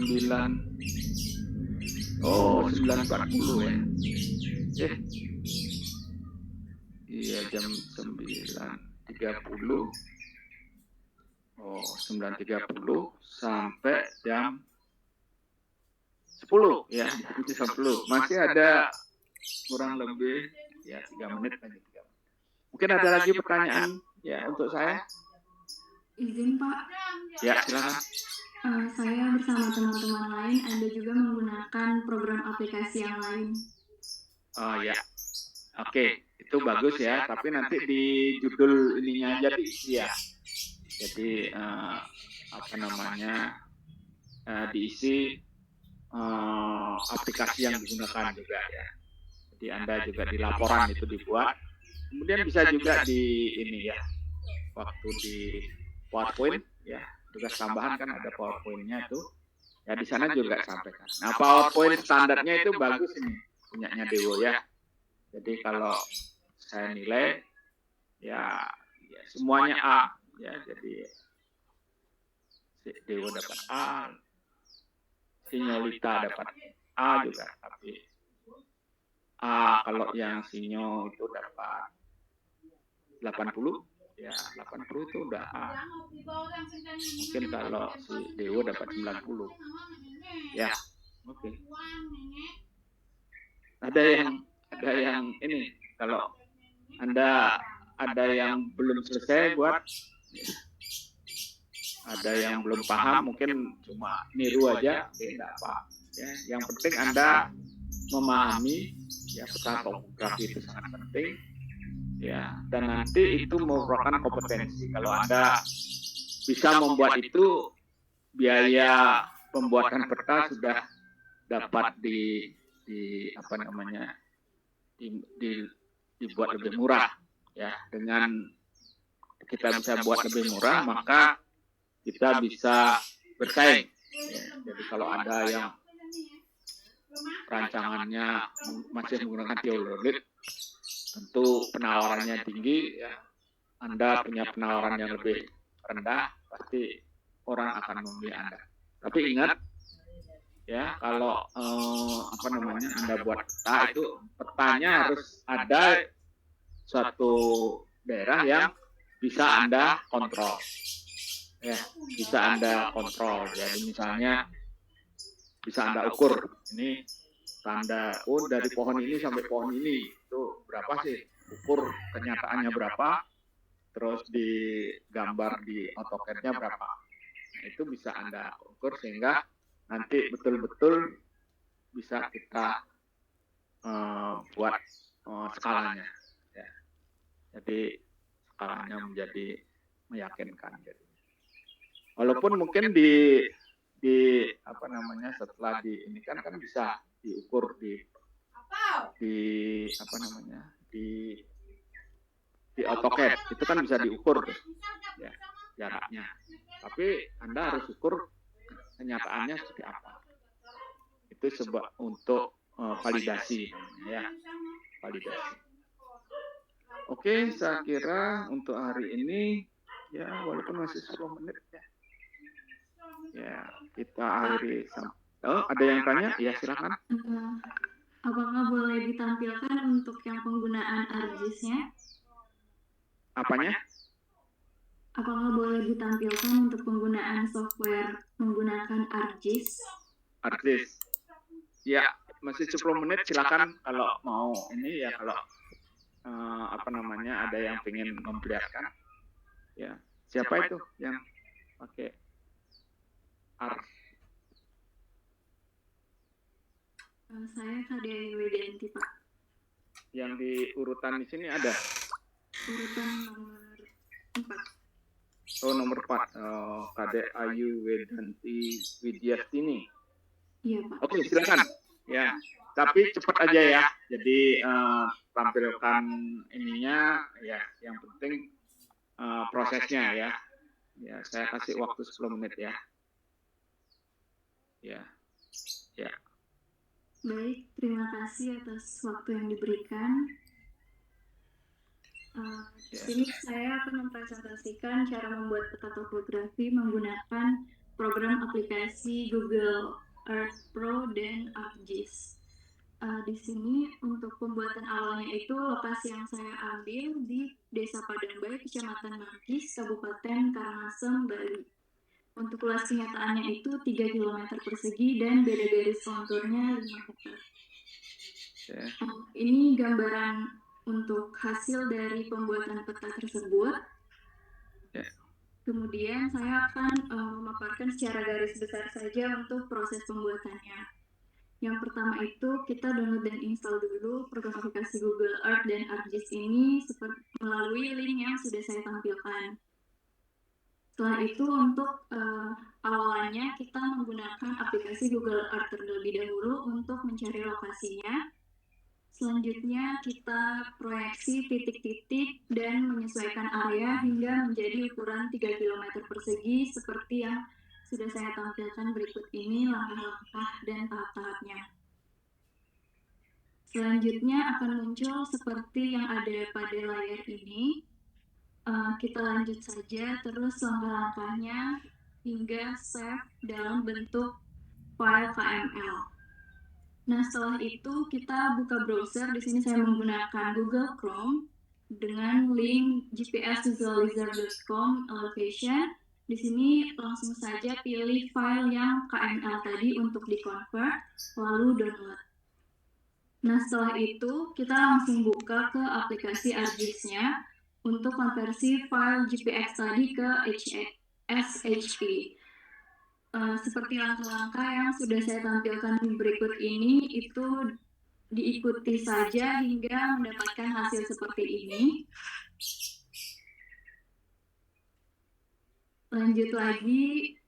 Oh, 9.40 ya. Iya jam 9.30. Oh, 9.30 sampai jam 10 ya, itu 10. Masih ada kurang lebih ya 3 menit lagi. Mungkin ada lagi pertanyaan ya untuk saya? Izin Pak. Ya, silakan. Saya bersama teman-teman lain ada juga menggunakan program aplikasi yang lain. Oh ya. Oke, itu bagus ya, tapi nanti di judul ininya aja diisi ya. Jadi apa namanya? Diisi aplikasi yang digunakan juga ya. Jadi Anda juga di laporan itu dibuat. Kemudian bisa juga di ini ya. Waktu di PowerPoint ya, tugas tambahan kan ada PowerPoint-nya itu. Ya di sana juga sampaikan. Nah, PowerPoint standarnya itu bagus ini punyanya Dewo ya. Jadi kalau saya nilai ya semuanya A ya, jadi Dewo dapat A, Sinyolita dapat A juga, tapi A kalau yang Sinyo itu dapat 80 ya 80 itu udah A. Mungkin kalau si Dewo dapat 90 ya oke. Ada yang ini kalau Anda ada yang belum selesai buat ada yang belum paham mungkin cuma niru aja tidak apa ya. Yang penting Anda memahami ya peta topografi itu sangat penting ya, dan nanti itu merupakan kompetensi. Kalau Anda bisa membuat itu, biaya pembuatan peta sudah dapat di apa namanya dibuat lebih murah ya. Dengan kita bisa buat lebih murah maka kita bisa bersaing ya. Jadi kalau ada yang rancangannya masih menggunakan teololit, tentu penawarannya tinggi ya. Anda punya penawaran yang lebih rendah, pasti orang akan memilih Anda. Tapi ingat ya, kalau apa namanya Anda buat peta itu, petanya harus ada suatu daerah yang bisa Anda kontrol. Ya, bisa Anda kontrol. Jadi misalnya bisa Anda ukur ini tanda dari pohon ini sampai pohon ini itu berapa sih, ukur kenyataannya berapa, terus digambar di AutoCAD-nya berapa. Nah, itu bisa Anda ukur sehingga nanti betul-betul bisa kita buat skalanya ya. Jadi skalanya menjadi meyakinkan. Jadi walaupun mungkin di apa namanya setelah di ini kan bisa diukur di apa namanya di AutoCAD itu kan bisa diukur ya. jaraknya. Tapi Anda harus ukur kenyataannya seperti apa. Itu untuk validasi, ya, validasi. Oke, saya kira untuk hari ini ya walaupun masih 10 menit ya. Ya, kita akhiri. Oh, ada yang tanya? Ya, silakan. Apakah boleh ditampilkan untuk yang penggunaan ArcGIS-nya? Apanya? Apakah boleh ditampilkan untuk penggunaan software menggunakan ArcGIS? ArcGIS. Ya, masih 10 menit silakan kalau mau ini ya, kalau ada yang ingin memperlihatkan. Ya, siapa itu yang pakai ARC? Saya KDI Widianti, Pak. Yang di urutan di sini ada? Urutan nomor 4. Oh, nomor 4. KDI Widiastini. Iya, Pak. Oke, silakan. Ya, tapi cepat aja ya. Jadi tampilkan ininya ya. Yang penting prosesnya ya. Ya, saya kasih waktu 10 menit ya. Ya. Ya. Baik, terima kasih atas waktu yang diberikan. Di sini saya akan mempresentasikan cara membuat peta topografi menggunakan program aplikasi Google Earth Pro dan ArcGIS. Di sini untuk pembuatan awalnya itu lokasi yang saya ambil di Desa Padangbae, Kecamatan Manggis, Kabupaten Karangasem, Bali. Untuk luas kenyataannya itu 3 km persegi dan beda garis konturnya 5 hektar. Ini gambaran untuk hasil dari pembuatan peta tersebut. Kemudian saya akan memaparkan secara garis besar saja untuk proses pembuatannya. Yang pertama itu kita download dan install dulu program aplikasi Google Earth dan ArcGIS ini melalui link yang sudah saya tampilkan. Setelah itu untuk awalannya kita menggunakan aplikasi Google Earth terlebih dahulu untuk mencari lokasinya. Selanjutnya kita proyeksi titik-titik dan menyesuaikan area hingga menjadi ukuran 3 km persegi seperti yang sudah saya tampilkan berikut ini langkah-langkah dan tahap-tahapnya. Selanjutnya akan muncul seperti yang ada pada layar ini. Kita lanjut saja terus langkah-langkahnya hingga save dalam bentuk file KML. Nah, setelah itu kita buka browser. Di sini saya menggunakan Google Chrome dengan link gpsvisualizer.com location. Di sini langsung saja pilih file yang KML tadi untuk di-convert, lalu download. Nah, setelah itu kita langsung buka ke aplikasi ArcGIS-nya untuk konversi file GPX tadi ke SHP. Seperti langkah-langkah yang sudah saya tampilkan berikut ini, itu diikuti saja hingga mendapatkan hasil seperti ini. Lanjut lagi,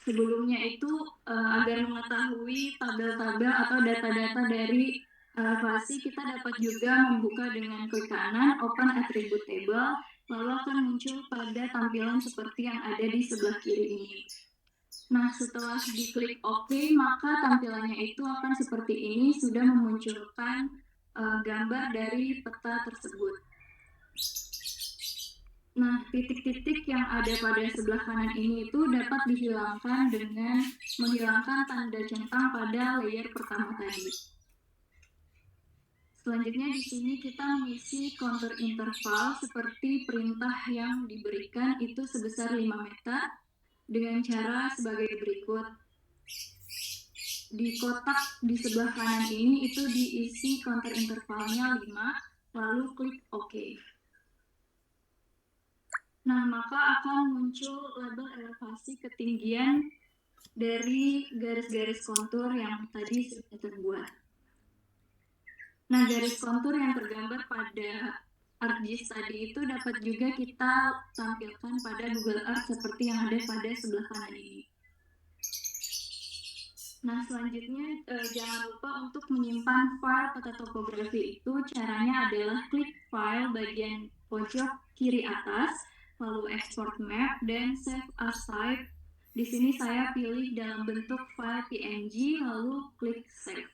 sebelumnya itu agar mengetahui tabel-tabel atau data-data dari elevasi, kita dapat juga membuka dengan klik kanan Open Attribute Table, lalu akan muncul pada tampilan seperti yang ada di sebelah kiri ini. Nah, setelah diklik OK, maka tampilannya itu akan seperti ini, sudah memunculkan gambar dari peta tersebut. Nah, titik-titik yang ada pada sebelah kanan ini itu dapat dihilangkan dengan menghilangkan tanda centang pada layer pertama tadi. Selanjutnya di sini kita mengisi kontur interval seperti perintah yang diberikan itu sebesar 5 meter dengan cara sebagai berikut. Di kotak di sebelah kanan ini itu diisi kontur intervalnya 5, lalu klik OK. Nah, maka akan muncul label elevasi ketinggian dari garis-garis kontur yang tadi sudah terbuat. Nah, garis kontur yang tergambar pada ArcGIS tadi itu dapat juga kita tampilkan pada Google Earth seperti yang ada pada sebelah kanan ini. Nah, selanjutnya jangan lupa untuk menyimpan file peta topografi itu. Caranya adalah klik file bagian pojok kiri atas, lalu export map, dan save as type. Di sini saya pilih dalam bentuk file PNG, lalu klik save.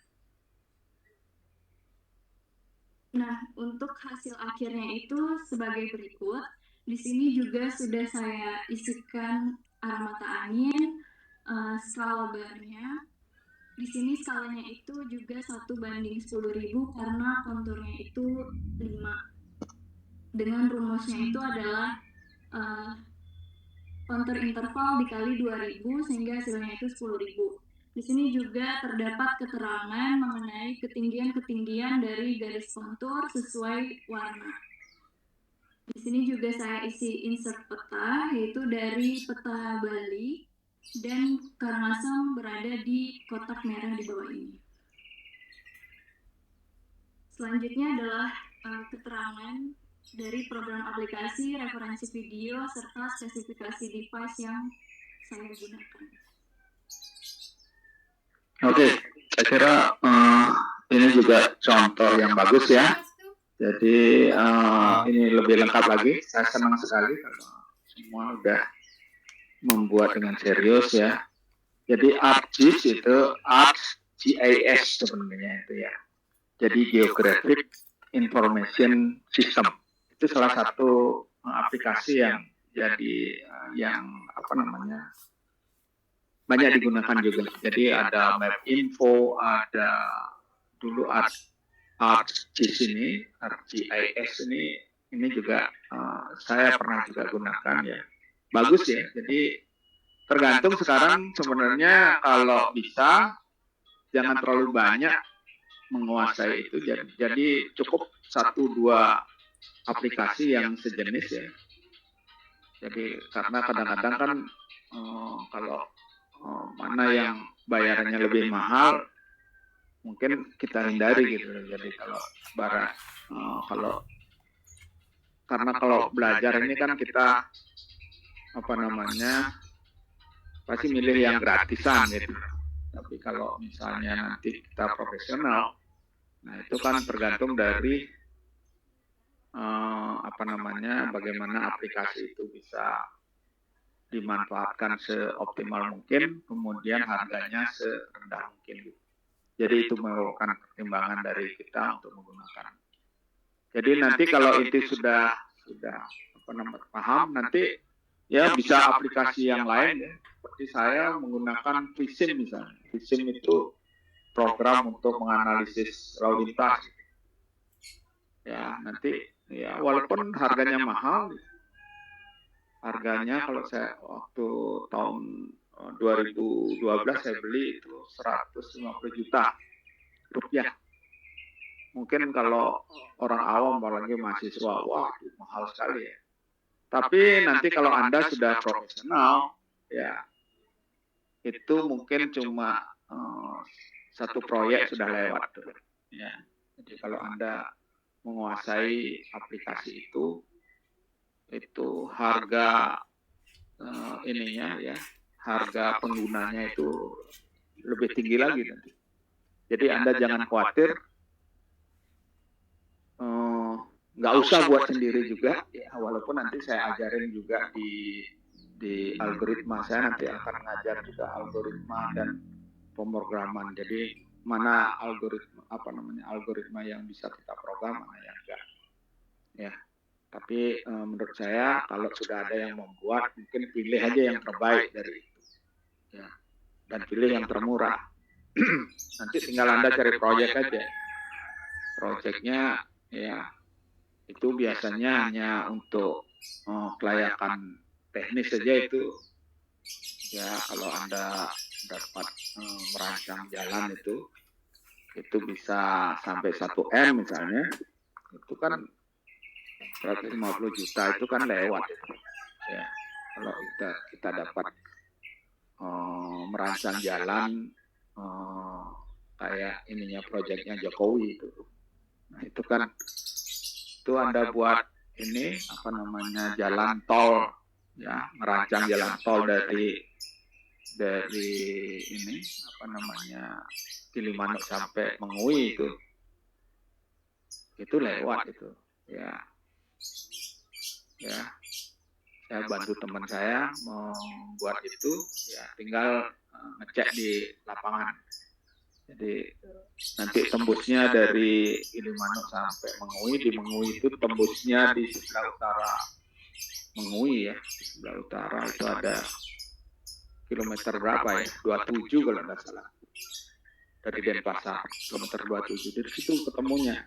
Nah, untuk hasil akhirnya itu sebagai berikut. Di sini juga sudah saya isikan arah mata angin, skala barnya. Di sini skalanya itu juga 1:10.000 karena konturnya itu 5. Dengan rumusnya itu adalah kontur interval dikali 2000 sehingga hasilnya itu 10.000. Di sini juga terdapat keterangan mengenai ketinggian-ketinggian dari garis kontur sesuai warna. Di sini juga saya isi insert peta, yaitu dari peta Bali, dan Karangasem berada di kotak merah di bawah ini. Selanjutnya adalah keterangan dari program aplikasi, referensi video, serta spesifikasi device yang saya gunakan. Oke, saya kira ini juga contoh yang bagus ya. Jadi ini lebih lengkap lagi. Saya senang sekali kalau semua udah membuat dengan serius ya. Jadi ArcGIS itu ArcGIS sebenarnya itu ya. Jadi Geographic Information System itu salah satu aplikasi yang jadi yang apa namanya banyak digunakan juga. Jadi ada Map Info, ada dulu ArcGIS ini, ArcGIS ini juga saya pernah juga gunakan ya. Bagus ya. Jadi tergantung sekarang sebenarnya kalau bisa jangan terlalu banyak menguasai itu. Jadi cukup 1-2 aplikasi yang sejenis ya. Jadi karena kadang-kadang kan kalau mana yang bayarannya lebih mahal mungkin kita hindari gitu. Jadi kalau kalau belajar ini kan kita apa namanya pasti milih yang gratisan gitu. Tapi kalau misalnya nanti kita profesional, nah itu kan tergantung dari bagaimana aplikasi itu bisa dimanfaatkan seoptimal mungkin, kemudian harganya serendah mungkin. Jadi itu merupakan pertimbangan dari kita untuk menggunakan. Jadi nanti kalau itu sudah paham, nanti ya bisa aplikasi yang lain ya. Seperti saya menggunakan Visim misalnya. Visim itu program untuk menganalisis lalu lintas. Ya nanti ya walaupun harganya mahal, harganya kalau saya waktu tahun 2012 saya beli itu 150 juta rupiah. Mungkin kalau orang awam apalagi mahasiswa, wah mahal sekali ya. Tapi nanti kalau Anda sudah profesional, ya itu mungkin cuma satu proyek sudah lewat tuh. Ya. Jadi kalau Anda menguasai aplikasi itu harga harga penggunanya itu lebih tinggi lagi nanti. Jadi Anda jangan khawatir, nggak usah buat sendiri juga, ya, walaupun nanti saya ajarin juga di algoritma. Saya nanti akan mengajar juga algoritma dan pemrograman. Jadi mana algoritma yang bisa kita program, mana yang enggak. Ya. Tapi menurut saya kalau sudah ada yang membuat, mungkin pilih aja yang terbaik dari itu. Ya. Dan pilih yang termurah. Nanti tinggal Anda cari proyek aja. Proyeknya ya itu biasanya hanya untuk kelayakan teknis saja itu. Ya kalau Anda dapat merancang jalan itu bisa sampai 1 M misalnya, itu kan 150 juta itu kan lewat ya. Kalau kita dapat merancang jalan kayak ininya proyeknya Jokowi itu. Nah itu kan itu Anda buat ini jalan tol ya, merancang jalan tol dari ini Gilimanuk sampai Mengui itu lewat itu ya. saya bantu teman saya membuat itu, ya tinggal ngecek di lapangan. Jadi nanti tembusnya dari Gilimanuk sampai Mengui, di Mengui itu tembusnya di sebelah utara Mengui ya, di sebelah utara itu ada kilometer berapa ya, 27 kalau nggak salah, dari Denpasar, kilometer 27, dari situ ketemunya.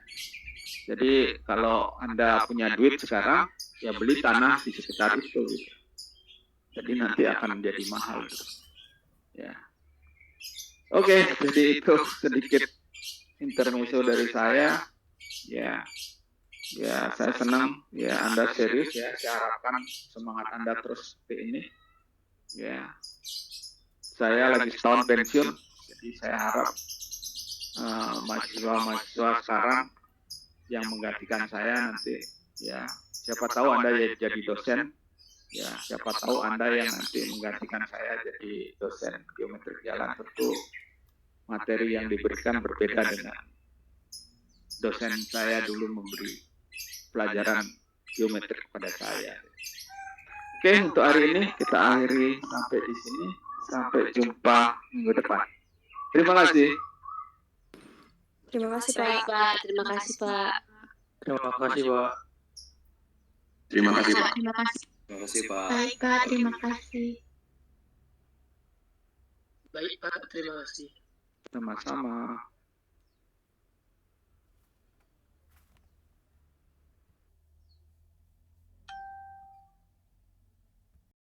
Jadi kalau Anda punya duit sekarang, ya beli tanah di sekitar itu gitu. Jadi nanti akan menjadi mahal terus. Ya. Oke, jadi itu sedikit intermezzo dari saya. Ya, saya senang ya Anda serius ya. Saya harapkan semangat Anda terus seperti ini. Ya, saya lagi setahun pensiun, jadi saya harap mahasiswa sekarang yang menggantikan saya nanti, ya siapa tahu Anda jadi dosen. Ya, siapa tahu Anda yang nanti menggantikan saya jadi dosen geometri jalan, tentu materi yang diberikan berbeda dengan dosen saya dulu memberi pelajaran geometri kepada saya. Oke, untuk hari ini kita akhiri sampai di sini. Sampai jumpa minggu depan. Terima kasih. Terima kasih Pak. Terima kasih Pak. Terima kasih Pak. Terima kasih Pak. Terima kasih. Terima kasih Pak. Baik, Pak. Terima kasih. Baik Pak, terima kasih. Sama-sama.